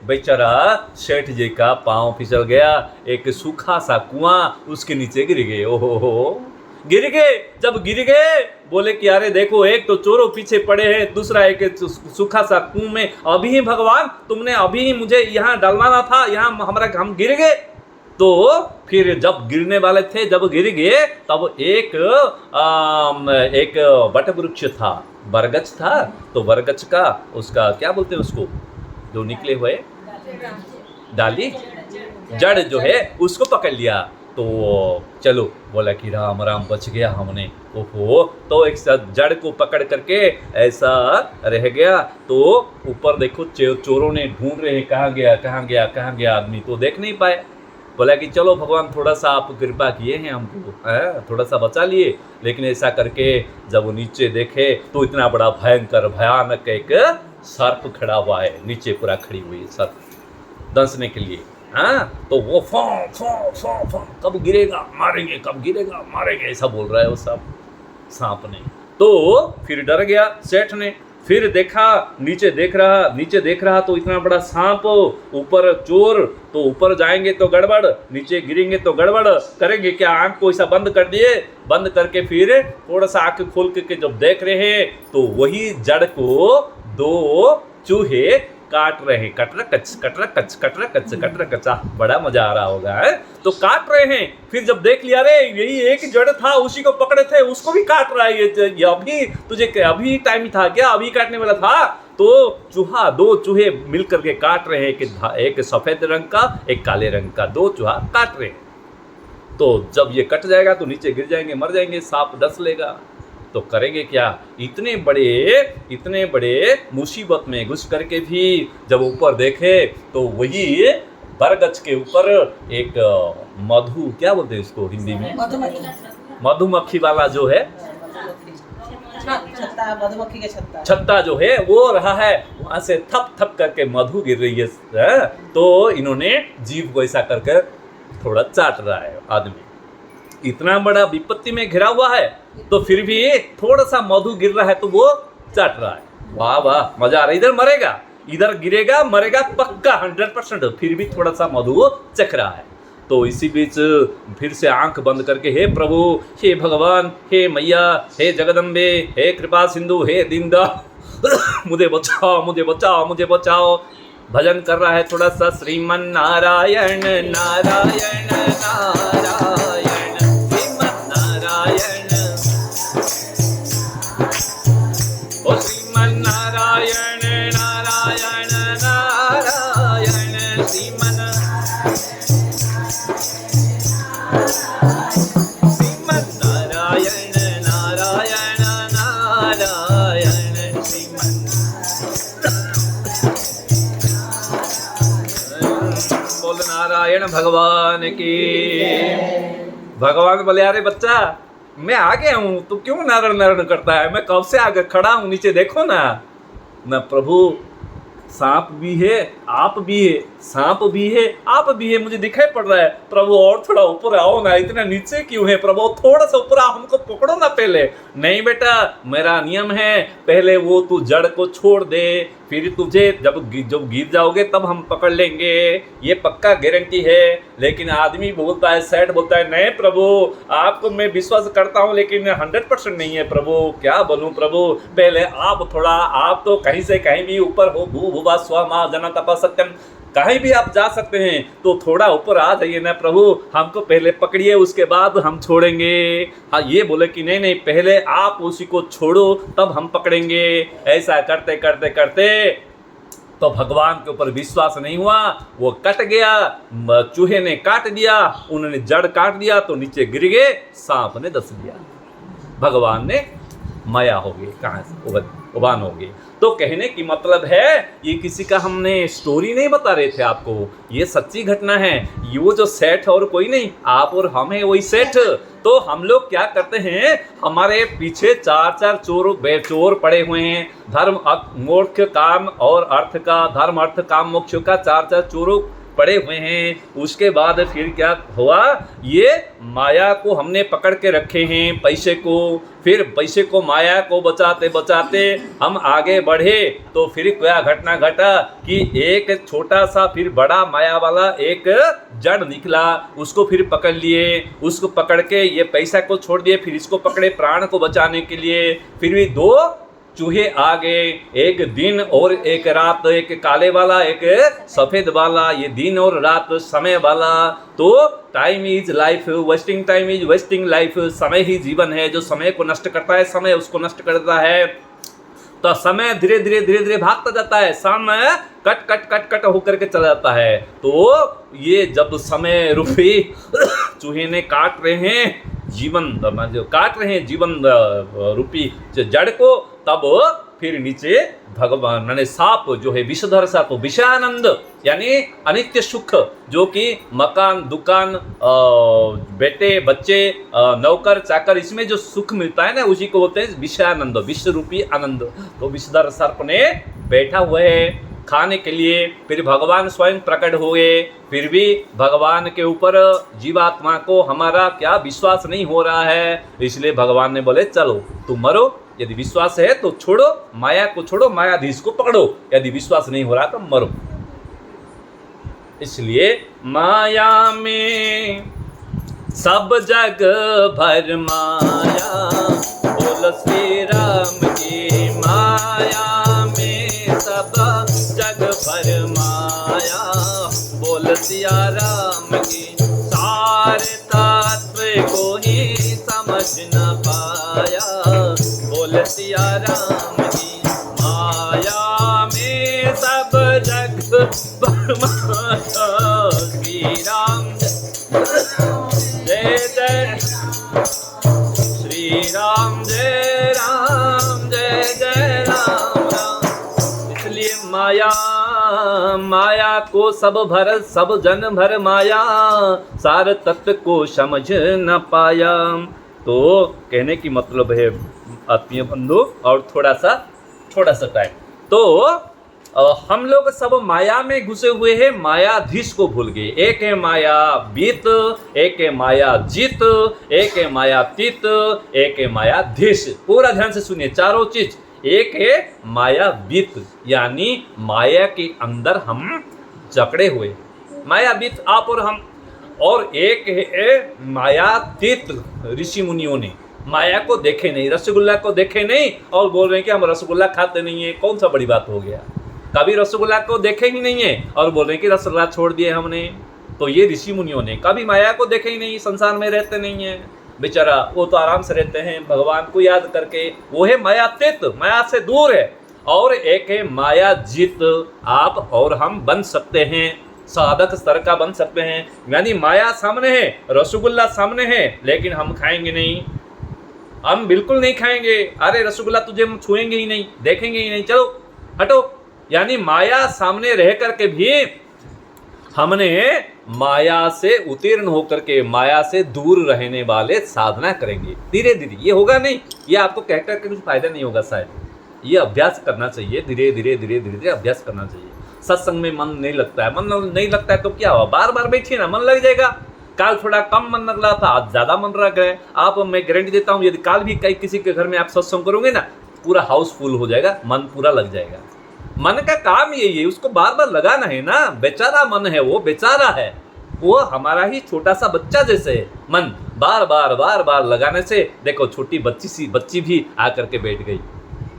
बेचारा सेठ जी का पाँव फिसल गया, एक सूखा सा कुआं उसके नीचे गिर गए। ओहो, गिर गए। जब गिर गए, बोले कि अरे देखो, एक तो चोरों पीछे पड़े हैं, दूसरा एक सूखा सा कुआं में, अभी ही भगवान तुमने अभी मुझे यहाँ डलवाना था, यहाँ हम गिर गए। तो फिर जब गिरने वाले थे, जब गिर गए, तब एक बट वृक्ष था, बरगछ था। तो बरगछ का, उसका क्या बोलते हैं उसको, जो निकले हुए डाली, जड़ जो है, उसको पकड़ लिया। तो चलो, बोला कि राम राम, बच गया हमने। ओहो, तो एक जड़ को पकड़ करके ऐसा रह गया। तो ऊपर देखो, चोरों ने ढूंढ रहे हैं, कहाँ गया कहाँ गया कहाँ गया आदमी, तो देख नहीं पाए। बोला कि चलो भगवान, थोड़ा सा आप कृपा किए हैं हमको, थोड़ा सा बचा लिए। लेकिन ऐसा करके जब वो नीचे देखे, तो इतना बड़ा भयंकर भयानक एक सर्प खड़ा हुआ है, नीचे पूरा खड़ी हुई है सर्प, दंसने के लिए। तो वो कब गिरेगा मारेंगे, कब गिरेगा मारेंगे, ऐसा बोल रहा है वो सांप ने। तो फिर डर गया सेठ ने, फिर देखा, नीचे देख रहा तो इतना बड़ा सांप, ऊपर चोर, तो ऊपर जाएंगे तो गड़बड़, नीचे गिरेंगे तो गड़बड़, करेंगे क्या? आंख को ऐसा बंद कर दिए, बंद करके फिर थोड़ा सा आंख खोल के जब देख रहे हैं, तो वही जड़ को 2 चूहे काट रहे हैं, कटरा कच्चा, बड़ा मजा आ रहा होगा है। तो काट रहे हैं, फिर जब देख लिया, रे यही एक जड़ था, उसी को पकड़े थे, उसको भी काट रहा है ये अभी तुझे अभी टाइम था क्या, अभी काटने वाला था? तो 2 चूहे मिल करके काट रहे हैं, एक सफेद रंग का, एक काले रंग का, 2 चूहा काट रहे हैं। तो जब ये कट जाएगा तो नीचे गिर जाएंगे, मर जाएंगे, सांप डस लेगा। तो करेंगे क्या? इतने बड़े मुसीबत में घुस करके भी जब ऊपर देखे, तो वही बरगछ के ऊपर एक मधु, क्या बोलते हैं इसको हिंदी में, मधुमक्खी वाला जो है, मधुमक्खी के छत्ता जो है वो रहा है, वहां से थप करके मधु गिर रही है। तो इन्होंने जीभ को ऐसा करके थोड़ा चाट रहा है आदमी, इतना बड़ा विपत्ति में घिरा हुआ है, तो फिर भी थोड़ा सा मधु गिर रहा है तो वो चाट रहा है। वाह वाह, मजा आ रहा है। इधर मरेगा, इधर गिरेगा, मरेगा पक्का 100%, फिर भी थोड़ा सा मधु चख रहा है। तो इसी बीच फिर से आंख बंद करके, हे प्रभु, हे भगवान, हे मैया, हे जगदम्बे, हे कृपा सिंधु, हे दीनदयाल, मुझे बचाओ, मुझे बचाओ, मुझे बचाओ। भजन कर रहा है थोड़ा सा, श्रीमन नारायण नारायण नारायण, श्रीमन नारायण, ओ श्रीमन नारायण नारायण नारायण, श्रीमन नारायण नारायण नारायण, श्रीमन बोल नारायण भगवान की। भगवान बोले अरे बच्चा मैं आ गया हूं, तू क्यों नारायण नारायण करता है, मैं कब से आगे खड़ा हूं, नीचे देखो ना। न प्रभु सांप भी है, आप भी है, सांप भी है, आप भी है, मुझे दिखाई पड़ रहा है। प्रभु और थोड़ा ऊपर आओ ना, इतना नीचे क्यों है प्रभु, थोड़ा सा ऊपर आओ, हमको पकड़ो ना पहले। नहीं बेटा मेरा नियम है, पहले वो तू जड़ को छोड़ दे, फिर तुझे जब गिर जाओगे तब हम पकड़ लेंगे, ये पक्का गारंटी है। लेकिन आदमी बोलता है, सेठ बोलता है नहीं प्रभु आपको मैं विश्वास करता हूँ लेकिन 100% नहीं है प्रभु, क्या बोलूँ प्रभु, पहले आप थोड़ा, आप तो कहीं से कहीं भी ऊपर हो, भू भुवा स्व मा जना तप सत्यम, कहीं भी आप जा सकते हैं, तो थोड़ा ऊपर आ जाइए ना प्रभु, हमको पहले पकड़िए उसके बाद हम छोड़ेंगे। हाँ ये बोले कि नहीं नहीं पहले आप उसी को छोड़ो तब हम पकड़ेंगे। ऐसा करते करते करते तो भगवान के ऊपर विश्वास नहीं हुआ, वो कट गया, चूहे ने काट दिया, उन्होंने जड़ काट दिया तो नीचे गिर गए, सांप ने डस दिया, भगवान ने माया हो गई, कहाँ से उबान हो गई। तो कहने की मतलब है ये किसी का हमने स्टोरी नहीं बता रहे थे आपको, ये सच्ची घटना है। ये वो जो सेठ और कोई नहीं, आप और हम है वही सेठ। तो हम लोग क्या करते हैं, हमारे पीछे चार चार चोर पड़े हुए हैं, धर्म मोक्ष काम और अर्थ का, धर्म अर्थ काम मोक्ष का चार चार चोरों पड़े हुए हैं। उसके बाद फिर क्या हुआ, ये माया को हमने पकड़ के रखे हैं, पैसे को, फिर पैसे को माया को बचाते बचाते हम आगे बढ़े तो फिर क्या घटना घटा कि एक छोटा सा फिर बड़ा माया वाला एक जड़ निकला, उसको फिर पकड़ लिए, उसको पकड़ के ये पैसा को छोड़ दिए, फिर इसको पकड़े प्राण को बचाने के लिए, फिर भी दो चूहे आ गए, एक दिन और एक रात, एक काले वाला एक सफेद वाला, ये दिन और रात समय वाला। तो time is life, wasting time is wasting life, समय ही जीवन है, जो समय को नष्ट करता है समय उसको नष्ट करता है। तो समय धीरे धीरे भागता जाता है, समय कट कट कट कट होकर के चला जाता है। तो ये जब समय रूपी चूहे ने काट रहे हैं जीवन, जो काट रहे हैं जीवन रूपी जड़ को, तब फिर नीचे भगवान मैंने सांप जो है विषधर सांप, विषयानंद यानी अनित्य सुख, जो कि मकान दुकान बेटे बच्चे नौकर चाकर इसमें जो सुख मिलता है ना, उसी को बोलते हैं विषयानंद, विश्व रूपी आनंद। तो विषधर सर्प ने बैठा हुआ है खाने के लिए, फिर भगवान स्वयं प्रकट हुए, फिर भी भगवान के ऊपर जीवात्मा को हमारा क्या विश्वास नहीं हो रहा है, इसलिए भगवान ने बोले चलो तुम मरो, यदि विश्वास है तो छोड़ो, माया को छोड़ो, मायाधीश को पकड़ो, यदि विश्वास नहीं हो रहा तो मरो। इसलिए माया में सब जग भर माया, बोल श्री राम की माया में सब जग भर माया, बोल सिया राम की, सारे तत्व को ही समझ न पाया, बोल सिया राम की माया में सब जग भर माया। श्री राम जय जय श्री राम, जय राम जय जय राम राम। इसलिए माया माया को सब जन भर माया, सार तत्व को समझ न पाया। तो कहने की मतलब है आत्मीय बंधु, और थोड़ा सा टाइम, तो हम लोग सब माया में घुसे हुए हैं, मायाधीश को भूल गए। एक है माया बीत, एक है माया जीत, एक है मायातीत, एक है मायाधीश। पूरा ध्यान से सुनिए, चारों चीज। एक है माया बीत यानी माया के अंदर हम जकड़े हुए, माया बीत आप और हम, और एक है मायातीत, ऋषि मुनियों ने माया को देखे नहीं, रसगुल्ला को देखे नहीं और बोल रहे हैं कि हम रसगुल्ला खाते नहीं है, कौन सा बड़ी बात हो गया, कभी रसगुल्ला को देखे ही नहीं है और बोल रहे हैं कि रसगुल्ला छोड़ दिए हमने। तो ये ऋषि मुनियों ने कभी माया को देखे ही नहीं, संसार में रहते नहीं है बेचारा, वो तो आराम से रहते हैं भगवान को याद करके, वो है मायातीत, माया से दूर है। और एक है माया जीत, आप और हम बन सकते हैं, साधक स्तर का बन सकते हैं, यानी माया सामने है, रसगुल्ला सामने है, लेकिन हम खाएंगे नहीं, हम बिल्कुल नहीं खाएंगे, अरे रसगुल्ला तुझे हम छुएंगे ही नहीं, देखेंगे ही नहीं, चलो हटो। यानी माया सामने रह करके भी हमने माया से उत्तीर्ण होकर के माया से दूर रहने वाले साधना करेंगे धीरे धीरे। ये होगा नहीं, ये आपको कह कर के कुछ फायदा नहीं होगा शायद। ये अभ्यास करना चाहिए, धीरे धीरे धीरे धीरे धीरे अभ्यास करना चाहिए। सत्संग में मन नहीं लगता है, मन नहीं लगता है तो क्या हुआ, बार बार बैठिए ना, मन लग जाएगा। काल थोड़ा कम मन लग रहा था, आज ज़्यादा मन लग गए। आप, मैं गारंटी देता हूँ, यदि काल भी कहीं किसी के घर में आप सत्संग करोगे ना, पूरा हाउस फुल हो जाएगा, मन पूरा लग जाएगा। मन का काम यही है, उसको बार बार लगाना है ना। बेचारा मन है, वो बेचारा है, वो हमारा ही छोटा सा बच्चा जैसे है। मन बार बार बार बार लगाने से देखो छोटी बच्ची भी आकर के बैठ गई।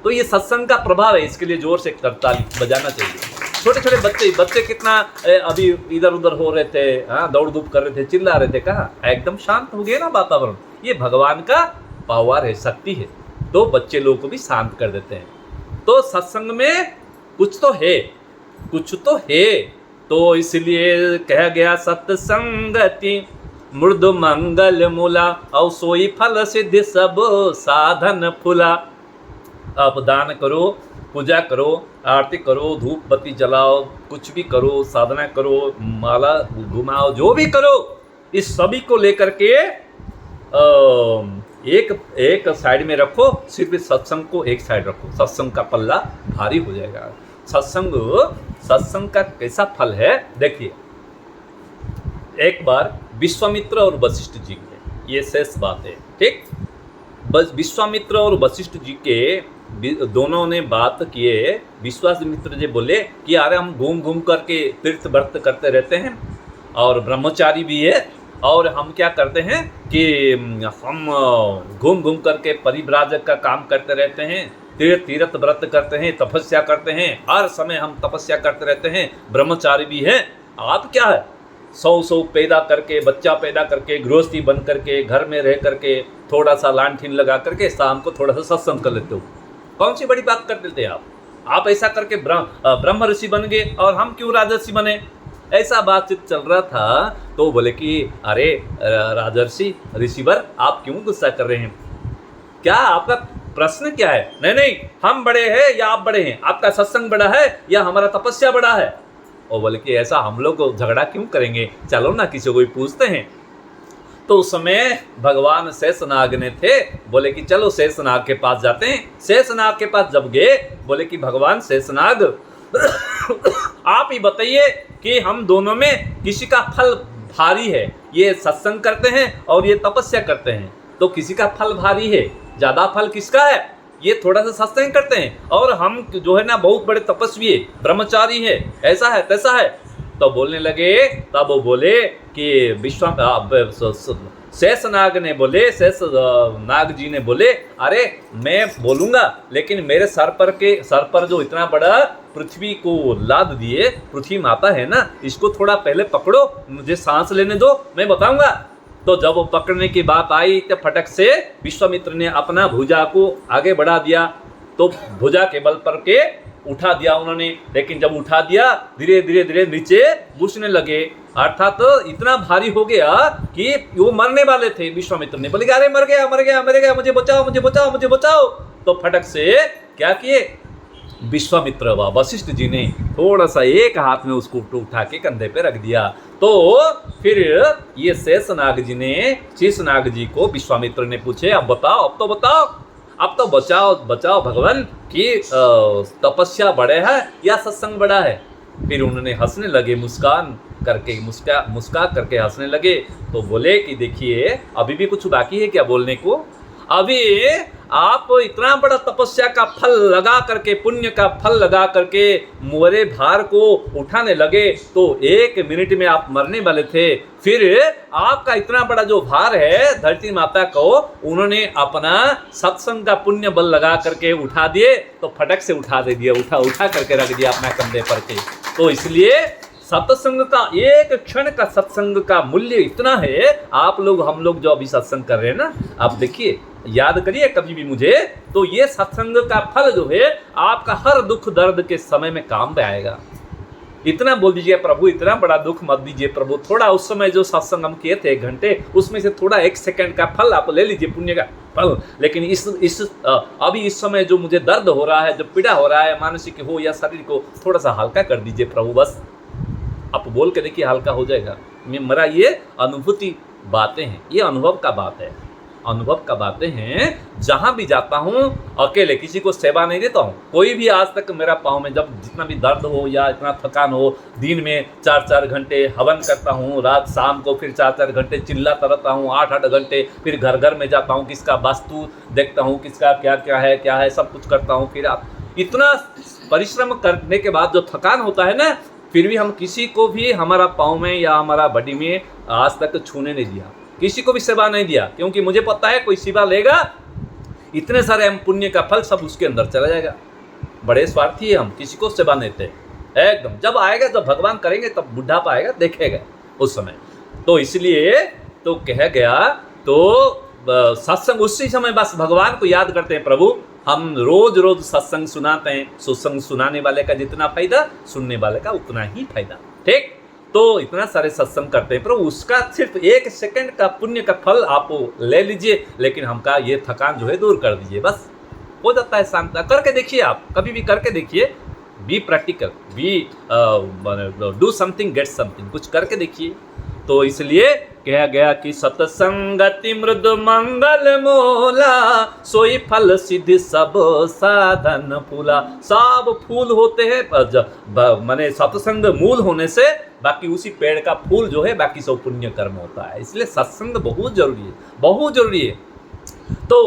तो ये सत्संग का प्रभाव है, इसके लिए जोर से करताली बजाना चाहिए। छोटे छोटे बच्चे कितना अभी इधर उधर हो रहे थे, हाँ, दौड़ धूप कर रहे थे, चिल्ला रहे थे, कहाँ एकदम शांत हो गया ना वातावरण। ये भगवान का पावर है, शक्ति है, तो बच्चे लोगों को भी शांत कर देते हैं। तो सत्संग में कुछ तो है, कुछ तो है। तो इसलिए कहा गया सत्संगति मृदु मंगल मूला, और सोई फल सिद्धि सब साधन फूला। आप दान करो, पूजा करो, आरती करो, धूप बत्ती जलाओ, कुछ भी करो, साधना करो, माला घुमाओ, जो भी करो, इस सभी को लेकर के एक साइड में रखो, सिर्फ सत्संग को एक साइड रखो। सत्संग का पल्ला भारी हो जाएगा। सत्संग का कैसा फल है देखिए। एक बार विश्वामित्र और वशिष्ठ जी के, ये शेष बात है, ठीक। बस विश्वामित्र और वशिष्ठ जी के दोनों ने बात किए। विश्वामित्र जी बोले कि अरे हम घूम घूम करके तीर्थ व्रत करते रहते हैं और ब्रह्मचारी भी है, और हम क्या करते हैं कि हम घूम घूम करके परिव्राजक का काम करते रहते हैं, तीर्थ व्रत करते हैं, तपस्या करते हैं, हर समय हम तपस्या करते रहते हैं, ब्रह्मचारी भी हैं। आप क्या है, 100 पैदा करके, बच्चा पैदा करके, गृहस्थी बन करके, घर में रह करके, थोड़ा सा लांठीन लगा करके शाम को थोड़ा सा सत्संग कर लेते हो। कौन सी बड़ी बात कर देते हैं आप ऐसा करके ब्रह्म ऋषि बन गए और हम क्यों राजर्षि बने, ऐसा बातचीत चल रहा था। तो बोले कि अरे राजर्षि ऋषिवर, आप क्यों गुस्सा कर रहे हैं, क्या आपका प्रश्न क्या है? नहीं, हम बड़े हैं या आप बड़े हैं, आपका सत्संग बड़ा है या हमारा तपस्या बड़ा है। और बोले कि ऐसा हम लोग झगड़ा क्यों करेंगे, चलो ना किसी को भी पूछते हैं। तो उस समय भगवान शेषनाग ने थे, बोले कि चलो शेषनाग के पास जाते हैं। शेषनाग के पास जब गए, बोले कि भगवान शेषनाग आप ही बताइए कि हम दोनों में किसी का फल भारी है, ये सत्संग करते हैं और ये तपस्या करते हैं, तो किसी का फल भारी है, ज़्यादा फल किसका है, ये थोड़ा सा सत्संग करते हैं और हम जो है ना बहुत बड़े तपस्वी है, ब्रह्मचारी है, ऐसा है तैसा है। तो बोलने लगे, तब वो बोले कि शेषनाग ने बोले, शेषनाग जी ने बोले, अरे मैं बोलूँगा, लेकिन मेरे सर पर जो इतना बड़ा पृथ्वी को लाद दिए, पृथ्वी माता है ना, इसको थोड़ा पहले पकड़ो, मुझे सांस लेने दो, मैं बताऊँगा। तो जब वो पकड़ने की बात आई तो फटक से विश्वामित्र ने अपना भुजा को आगे बढ़ा दिया, तो भुजा के बल पर के उठा दिया उन्होंने। लेकिन जब उठा दिया, धीरे धीरे नीचे घुसने लगे, अर्थात तो इतना भारी हो गया कि वो मरने वाले थे। विश्वामित्र ने बोले अरे मर गया, मुझे बचाओ। तो फटक से क्या किए, विश्वामित्र व वशिष्ठ जी ने थोड़ा सा एक हाथ में उसको उठा के कंधे पे रख दिया। तो फिर ये शेषनाग जी को विश्वामित्र ने पूछे, अब तो बचाओ भगवान कि तपस्या बड़े है या सत्संग बड़ा है। फिर उन्होंने हंसने लगे, मुस्का करके हंसने लगे। तो बोले कि देखिए अभी भी कुछ बाकी है क्या बोलने को, अभी आप इतना बड़ा तपस्या का फल लगा करके, पुण्य का फल लगा करके मोरे भार को उठाने लगे तो 1 मिनट में आप मरने वाले थे। फिर आपका इतना बड़ा जो भार है धरती माता को उन्होंने अपना सत्संग का पुण्य बल लगा करके उठा दिए, तो फटक से उठा करके रख दिया अपना कंधे पर के। तो इसलिए सत्संग का, एक क्षण का सत्संग का मूल्य इतना है। आप लोग, हम लोग जो अभी सत्संग कर रहे हैं ना, आप देखिए, याद करिए कभी भी मुझे, तो ये सत्संग का फल जो है आपका हर दुख दर्द के समय में काम में आएगा। इतना बोल दीजिए प्रभु, इतना बड़ा दुख मत दीजिए प्रभु, थोड़ा उस समय जो सत्संग हम किए थे 1 घंटे, उसमें से थोड़ा 1 सेकंड का फल आप ले लीजिए, पुण्य का फल। लेकिन अभी इस समय जो मुझे दर्द हो रहा है, जो पीड़ा हो रहा है, मानसिक हो या शरीर को, थोड़ा सा हल्का कर दीजिए प्रभु बस। आप बोल के देखिए, हल्का हो जाएगा। मेरा ये अनुभूति बातें हैं, ये अनुभव का बात है, अनुभव का बातें हैं। जहाँ भी जाता हूँ अकेले, किसी को सेवा नहीं देता हूँ। कोई भी आज तक मेरा पाँव में जब जितना भी दर्द हो या इतना थकान हो, दिन में 4-4 घंटे हवन करता हूँ, रात शाम को फिर 4-4 घंटे चिल्लाता रहता हूँ, 8-8 घंटे, फिर घर घर में जाता हूँ, किसका वास्तु देखता हूँ, किसका क्या क्या है सब कुछ करता हूँ। फिर आप इतना परिश्रम करने के बाद जो थकान होता है ना, फिर भी हम किसी को भी हमारा पाँव में या हमारा बॉडी में आज तक छूने नहीं दिया, किसी को भी सेवा नहीं दिया, क्योंकि मुझे पता है कोई सेवा लेगा, इतने सारे हम पुण्य का फल सब उसके अंदर चला जाएगा। बड़े स्वार्थी है हम, किसी को सेवा नहीं देते एकदम। जब आएगा, जब भगवान करेंगे, तब बुढ़ापा आएगा, देखेगा उस समय। तो इसलिए तो कहा गया, तो सत्संग उसी समय बस भगवान को याद करते हैं। प्रभु हम रोज रोज सत्संग सुनाते हैं, सत्संग सुनाने वाले का जितना फायदा, सुनने वाले का उतना ही फायदा। ठीक, तो इतना सारे सत्संग करते हैं, पर उसका सिर्फ 1 सेकंड का पुण्य का फल आप ले लीजिए, लेकिन हमका ये थकान जो है दूर कर दीजिए, बस हो जाता है शांत। करके देखिए, आप कभी भी करके देखिए, be practical, be do something get something, कुछ करके देखिए। तो इसलिए कहा गया कि सत्संगति मृद मंगल मोला, सोई फल सिद्धि सब साधन फूला। सब फूल होते हैं, माने सत्संग मूल होने से बाकी उसी पेड़ का फूल जो है बाकी सब पुण्य कर्म होता है। इसलिए सत्संग बहुत जरूरी है, बहुत जरूरी है। तो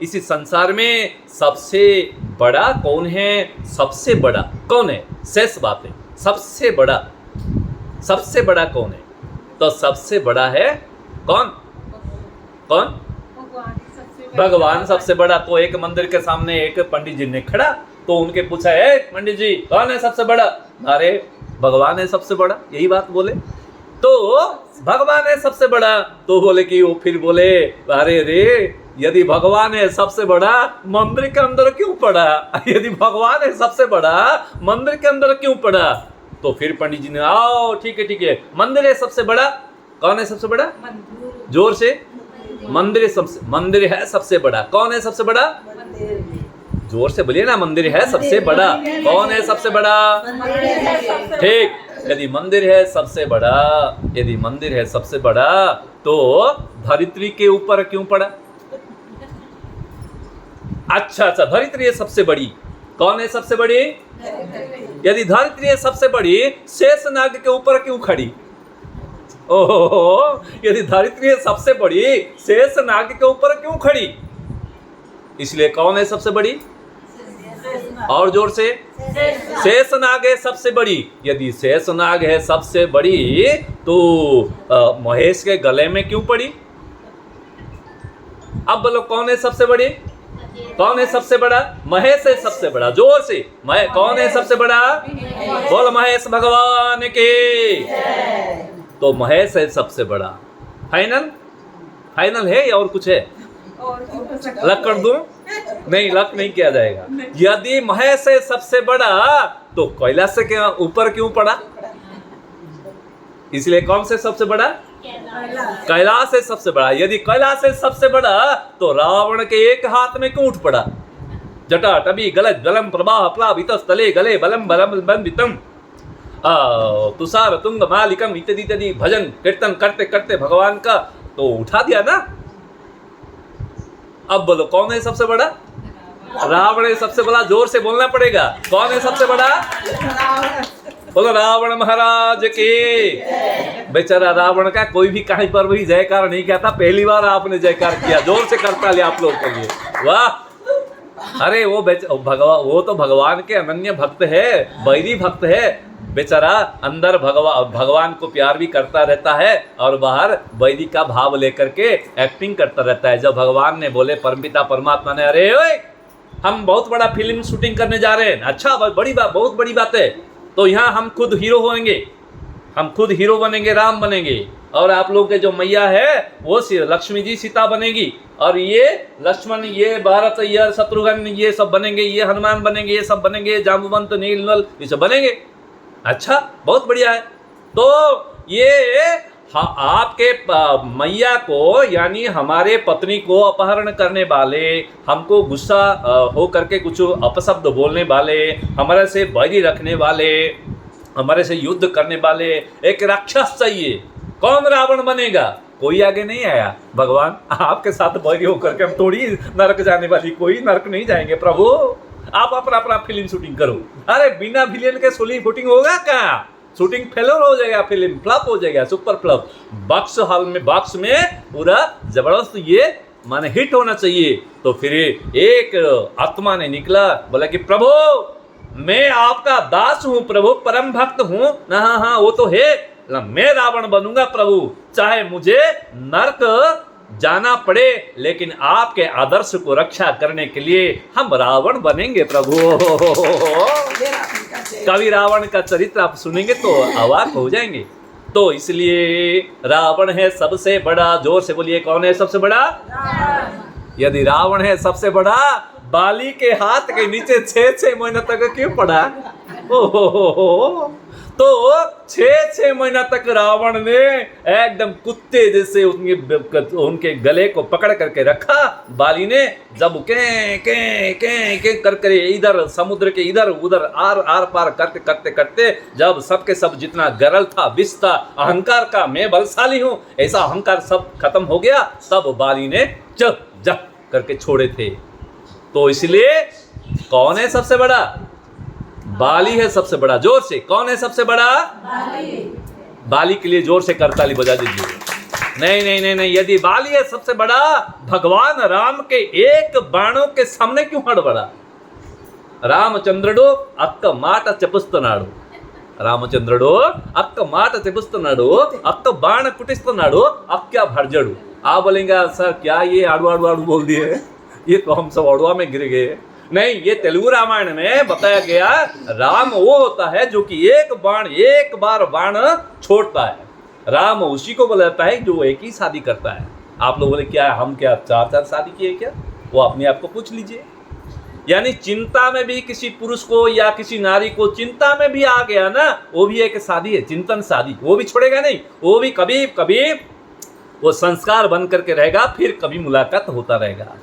इसी संसार में सबसे बड़ा कौन है? सबसे बड़ा कौन है? शेष बात है, सबसे बड़ा कौन है? तो सबसे बड़ा है कौन? भगवान सबसे बड़ा। तो एक मंदिर के सामने एक पंडित जी ने खड़ा, तो उनके पूछा, है पंडित जी कौन है सबसे बड़ा? अरे भगवान है सबसे बड़ा, यही बात बोले। तो भगवान है सबसे बड़ा, तो बोले कि वो फिर बोले, अरे रे यदि भगवान है सबसे बड़ा, मंदिर के अंदर क्यों पड़ा? यदि भगवान है सबसे बड़ा, मंदिर के अंदर क्यों पड़ा? तो फिर पंडित जी ने, आओ ठीक है, मंदिर है सबसे बड़ा। कौन है सबसे बड़ा? जोर से, मंदिर है सबसे बड़ा। कौन है सबसे बड़ा? जोर से बोलिए ना, मंदिर है सबसे बड़ा। कौन है सबसे बड़ा? ठीक, यदि मंदिर है सबसे बड़ा, तो धरित्री के ऊपर क्यों पड़ा? अच्छा, धरित्री है सबसे बड़ी। कौन है सबसे बड़ी? यदि धरित्री है सबसे बड़ी, शेष नाग के ऊपर क्यों खड़ी? ओहो, यदि धरित्री है सबसे बड़ी, शेष नाग के ऊपर क्यों खड़ी? इसलिए कौन है सबसे बड़ी? और जोर से, शेष नाग है सबसे बड़ी। यदि शेष नाग है सबसे बड़ी, तो महेश के गले में क्यों पड़ी? अब बोलो, कौन है सबसे बड़ी? कौन है सबसे बड़ा? महेश है सबसे बड़ा। जोर से, कौन है सबसे बड़ा? बोल महेश भगवान के। तो महेश है सबसे बड़ा। फाइनल है या और कुछ है? लक कर दूं? नहीं, लक नहीं किया जाएगा। यदि महेश है सबसे बड़ा, तो कैलाश से के ऊपर क्यों पड़ा? इसलिए कौन से सबसे बड़ा? कैलाश है सबसे बड़ा। यदि कैलाश है सबसे बड़ा, तो रावण के एक हाथ में क्यों उठ पड़ा? जटा टबी गलत जलम प्रवाह प्लावित स्थले गले बलम बलम बंदितम तुषार तुंग मालिकम इत्यादि भजन कीर्तन करते करते भगवान का तो उठा दिया ना। अब बोलो, कौन है सबसे बड़ा? रावण है सबसे बड़ा। जोर से बोलना पड़ेगा, कौन है सबसे बड़ा? बोलो रावण महाराज के। बेचारा रावण का कोई भी कहीं पर भी जयकार नहीं किया था, पहली बार आपने जयकार किया। जोर से करता लिया आप लोग के लिए, वाह। अरे वो वो तो भगवान के अनन्य भक्त है, वैरी भक्त है बेचारा। अंदर भगवान को प्यार भी करता रहता है और बाहर वैरी का भाव लेकर के एक्टिंग करता रहता है। जब भगवान ने बोले, परमपिता परमात्मा ने, अरे ओए हम बहुत बड़ा फिल्म शूटिंग करने जा रहे हैं। अच्छा, बड़ी बात, बहुत बड़ी बात है। तो यहाँ हम खुद हीरो होंगे, हम खुद हीरो बनेंगे, राम बनेंगे, और आप लोग के जो मैया है वो लक्ष्मी जी सीता बनेगी, और ये लक्ष्मण, ये भारत, ये शत्रुघ्न, ये सब बनेंगे, ये हनुमान बनेंगे, ये सब बनेंगे, जाम्बुवंत, नीलनल, ये सब बनेंगे। अच्छा, बहुत बढ़िया है। तो ये आपके मैया को, यानी हमारे पत्नी को अपहरण करने वाले, हमको गुस्सा हो करके कुछ अपशब्द बोलने वाले, हमारे से बैरी रखने वाले, हमारे से युद्ध करने वाले एक राक्षस चाहिए। कौन रावण बनेगा? कोई आगे नहीं आया। भगवान आपके साथ बैरी होकर के हम थोड़ी नरक जाने वाली, कोई नरक नहीं जाएंगे प्रभु, आप अपना अपना फिल्म शूटिंग करो। अरे बिना विलेन के शूटिंग होगा क्या? शूटिंग फेलर हो जाएगा, फिल्म फ्लॉप हो जाएगा, सुपर फ्लॉप। बॉक्स हॉल में, बॉक्स में पूरा जबरदस्त ये माने हिट होना चाहिए। तो फिर एक आत्मा ने निकला, बोला कि प्रभु मैं आपका दास हूँ प्रभु, परम भक्त हूँ ना। हाँ वो तो है, मैं रावण बनूंगा प्रभु, चाहे मुझे नरक जाना पड़े, लेकिन आपके आदर्श को रक्षा करने के लिए हम रावण बनेंगे प्रभु। कभी रावण का चरित्र आप सुनेंगे तो अवाक हो जाएंगे। तो इसलिए रावण है सबसे बड़ा। जोर से बोलिए, कौन है सबसे बड़ा? यदि रावण है सबसे बड़ा, बाली के हाथ के नीचे 6 महीना तक क्यों पड़ा? ओहो, तो 6 महीना तक रावण ने एकदम कुत्ते जैसे उनके गले को पकड़ करके रखा। बाली ने जब के कर इधर समुद्र के इधर उधर आर पार करते करते करते जब सबके सब जितना गरल था, विष था, अहंकार का मैं बलशाली हूँ, ऐसा अहंकार सब खत्म हो गया, तब बाली ने जब करके छोड़े थे। तो इसलिए कौन है सबसे बड़ा? बाली है सबसे बड़ा। जोर से, कौन है सबसे बड़ा? बाली के लिए जोर से करताली बजा दीजिए। नहीं, यदि बाली है सबसे बड़ा, भगवान राम के एक बाणों के सामने क्यों हड़बड़ा? रामचंद्रुडो अक्क माट चपुस्तनाडु, रामचंद्रुडो अक्क माट चपुस्तनाडु, अक्क बाण कुटिस्तनाडु, अक्का भरजड़ू। आप बोलेंगे सर क्या ये आड़ू बोल दिए, ये तो हम सब अड़ुआ में गिर गए। नहीं, ये तेलुगु रामायण में बताया गया, राम वो होता है जो कि एक बार बाण छोड़ता है। राम उसी को बुलाता है जो एक ही शादी करता है। आप लोग बोले क्या हम क्या 4 शादी किए क्या? वो अपने आप को पूछ लीजिए। यानी चिंता में भी किसी पुरुष को या किसी नारी को चिंता में भी आ गया ना, वो भी एक शादी है, चिंतन शादी। वो भी छोड़ेगा नहीं, वो भी कभी कभी वो संस्कार बन करके रहेगा, फिर कभी मुलाकात होता रहेगा।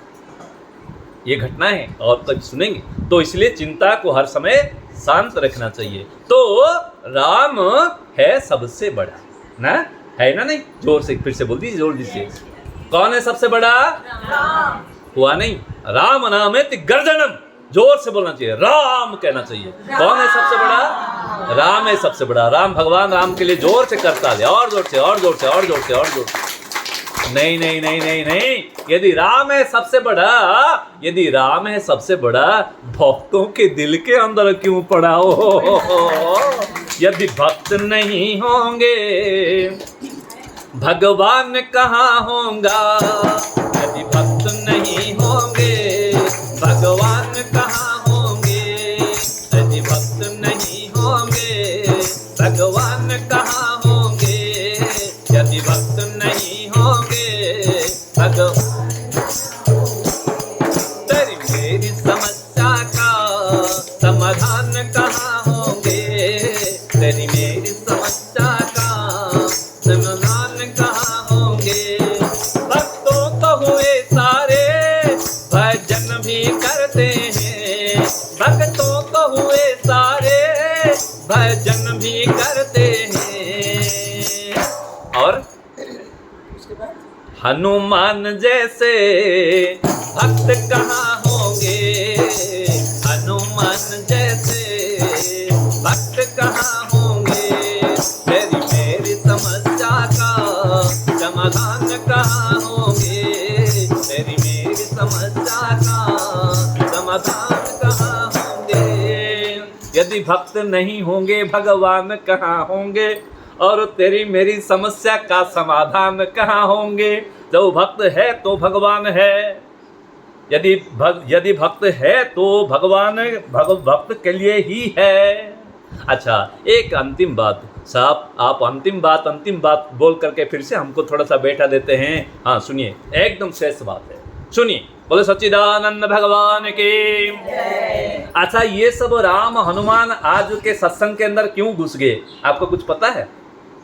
ये घटना है और कभी सुनेंगे। तो इसलिए चिंता को हर समय शांत रखना चाहिए। तो राम है सबसे बड़ा ना, है ना? नहीं, जोर से फिर से बोल दीजिए, जोर दीजिए। कौन है सबसे बड़ा? राम। हुआ नहीं? राम नाम है गर्जनम, जोर से बोलना चाहिए, राम कहना चाहिए। कौन है सबसे बड़ा? राम है सबसे बड़ा। राम भगवान राम के लिए जोर से करता है, और जोर से, और जोर से, और जोर से, और जोर से। नहीं, यदि राम है सबसे बड़ा, यदि राम है सबसे बड़ा, भक्तों के दिल के अंदर क्यों पड़ा हो? यदि भक्त नहीं होंगे भगवान कहाँ होगा? यदि भक्त नहीं होंगे भगवान कहाँ होंगे? यदि भक्त नहीं होंगे भगवान कहाँ होंगे? यदि भक्त नहीं होंगे तेरी मेरी समस्या का समाधान कहाँ होंगे? तेरी मेरी समस्या का समाधान कहाँ होंगे? भक्तों तो हुए सारे भजन भी करते हैं, भक्तों तो हुए सारे भजन भी करते हैं। और हनुमान जैसे भक्त कहाँ होंगे? हनुमान जैसे भक्त कहाँ होंगे? तेरी मेरी समस्या का समाधान कहाँ होंगे? तेरी मेरी समस्या का समाधान कहाँ होंगे? यदि भक्त नहीं होंगे भगवान कहाँ होंगे? और तेरी मेरी समस्या का समाधान कहाँ होंगे? जो भक्त है तो भगवान है। यदि भक्त है तो भगवान भक्त के लिए ही है। अच्छा, एक अंतिम बात साहब, आप अंतिम बात बोल करके फिर से हमको थोड़ा सा बैठा देते हैं। हाँ सुनिए, एकदम श्रेष्ठ बात है, सुनिए। बोले सच्चिदानंद भगवान की। अच्छा, ये सब राम हनुमान आज के सत्संग के अंदर क्यों घुस गए? आपको कुछ पता है?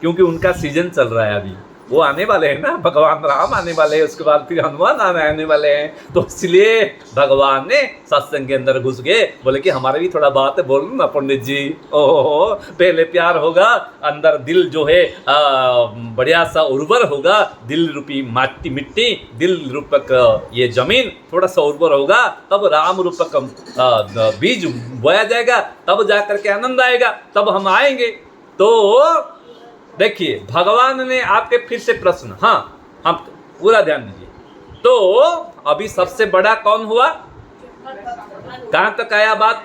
क्योंकि उनका सीजन चल रहा है अभी। वो आने वाले हैं ना, भगवान राम आने वाले हैं, उसके बाद फिर हनुमान आने वाले हैं। तो इसलिए भगवान ने सत्संग के अंदर घुस गए, बोले कि हमारे भी थोड़ा बात है, बोलो ना पंडित जी। ओहो, पहले प्यार होगा, अंदर दिल जो है बढ़िया सा उर्वर होगा, दिल रूपी मिट्टी, दिल रूपक ये जमीन थोड़ा सा उर्वर होगा, तब राम रूपक बीज बोया जाएगा, तब जा करके आनंद आएगा, तब हम आएंगे। तो देखिए भगवान ने आपके फिर से प्रश्न, हाँ हम पूरा ध्यान दीजिए। तो अभी सबसे बड़ा कौन हुआ, कहां तक आया बात?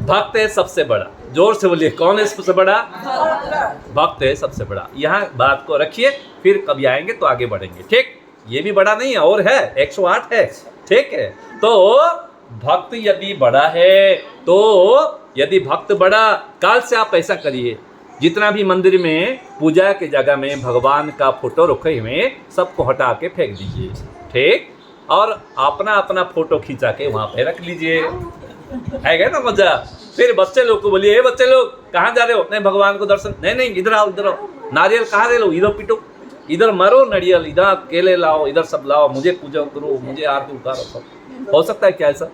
भक्त है सबसे बड़ा। जोर से बोलिए, कौन है सबसे बड़ा? भक्त है सबसे बड़ा। यहाँ बात को रखिए, फिर कभी आएंगे तो आगे बढ़ेंगे, ठीक? ये भी बड़ा नहीं है, और है 108 है, ठीक है? तो भक्त यदि बड़ा है, तो यदि भक्त बड़ा, काल से आप ऐसा करिए, जितना भी मंदिर में पूजा के जगह में भगवान का फोटो रखे हुए सबको हटा के फेंक दीजिए, ठीक? और अपना अपना फोटो खींचा के वहाँ पे रख लीजिए, आएगा ना मजा। फिर बच्चे लोग को बोलिए, बच्चे लोग कहाँ जा रहे हो? नहीं भगवान को दर्शन, नहीं इधर आओ, इधर आओ। नारियल कहाँ ले लो? इधर पीटो, इधर मारो नारियल, इधर केले लाओ, इधर सब लाओ, मुझे पूजा करो, मुझे आरती उतारो। सब हो सकता है क्या ऐसा?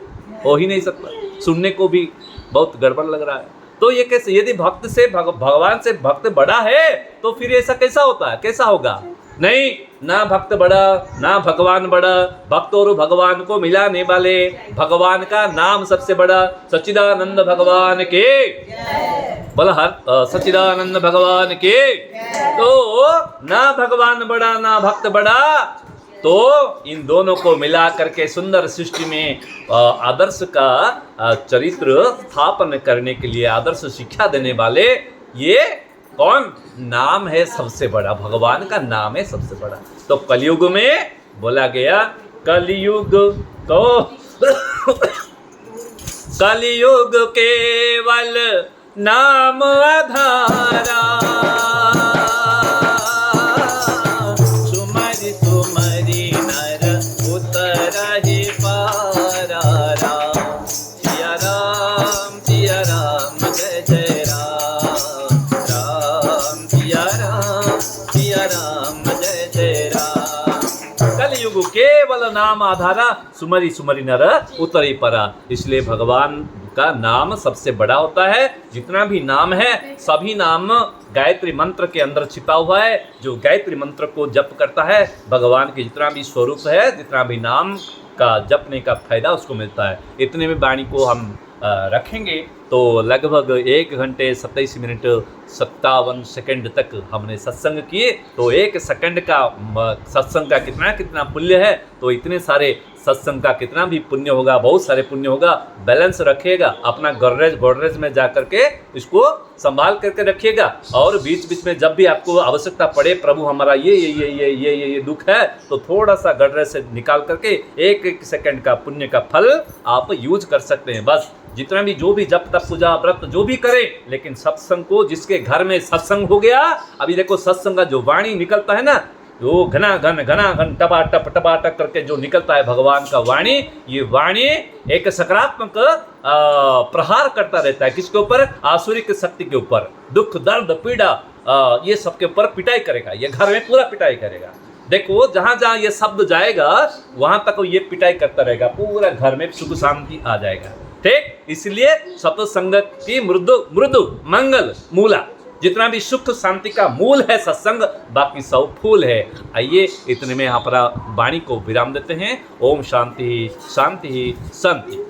हो ही नहीं सकता। सुनने को भी बहुत गड़बड़ लग रहा है। तो ये कैसे? यदि भक्त से भगवान से भक्त बड़ा है तो फिर ऐसा कैसा होता है, कैसा होगा? नहीं, ना भक्त बड़ा ना भगवान बड़ा, भक्त और भगवान को मिलाने वाले भगवान का नाम सबसे बड़ा। सच्चिदानंद भगवान के बोला, हर सच्चिदानंद भगवान के। तो ना भगवान बड़ा ना भक्त बड़ा, तो इन दोनों को मिला करके सुंदर सृष्टि में आदर्श का चरित्र स्थापन करने के लिए आदर्श शिक्षा देने वाले ये कौन? नाम है सबसे बड़ा, भगवान का नाम है सबसे बड़ा। तो कलयुग में बोला गया, कलयुग तो कलयुग केवल नाम आधारा, केवल नाम आधारा, सुमरी सुमरी नर उतरी परा। इसलिए भगवान का नाम सबसे बड़ा होता है। जितना भी नाम है सभी नाम गायत्री मंत्र के अंदर छिपा हुआ है। जो गायत्री मंत्र को जप करता है, भगवान के जितना भी स्वरूप है, जितना भी नाम का जपने का फायदा उसको मिलता है। इतने में वाणी को हम रखेंगे तो लगभग 1 घंटे 27 मिनट 57 सेकंड तक हमने सत्संग किए। तो 1 सेकंड का सत्संग का कितना पुण्य है, तो इतने सारे सत्संग का कितना भी पुण्य होगा, बहुत सारे पुण्य होगा। बैलेंस रखिएगा, अपना गोडरेज में जा करके इसको संभाल करके रखिएगा। और बीच बीच में जब भी आपको आवश्यकता पड़े, प्रभु हमारा ये दुख है, तो थोड़ा सा गोडरेज से निकाल करके 1 सेकंड का पुण्य का फल आप यूज कर सकते हैं। बस जितना भी जो भी जप तप पूजा व्रत जो भी करें, लेकिन सत्संग को, जिसके घर में सत्संग हो गया, अभी देखो सत्संग का जो वाणी निकलता है ना, वो घना घन टपाटप करके जो निकलता है भगवान का वाणी, ये वाणी एक सकारात्मक प्रहार करता रहता है। किसके ऊपर? आसुरिक शक्ति के ऊपर। दुख दर्द पीड़ा ये सबके ऊपर पिटाई करेगा, ये घर में पूरा पिटाई करेगा। देखो जहां जहां ये शब्द जाएगा वहां तक ये पिटाई करता रहेगा, पूरा घर में सुख शांति आ जाएगा, ठीक? इसलिए सत्संग की मृदु मंगल मूला, जितना भी सुख शांति का मूल है सत्संग, बाकी सब फूल है। आइए इतने में यहाँ पर वाणी को विराम देते हैं। ओम शांति शांति शांति।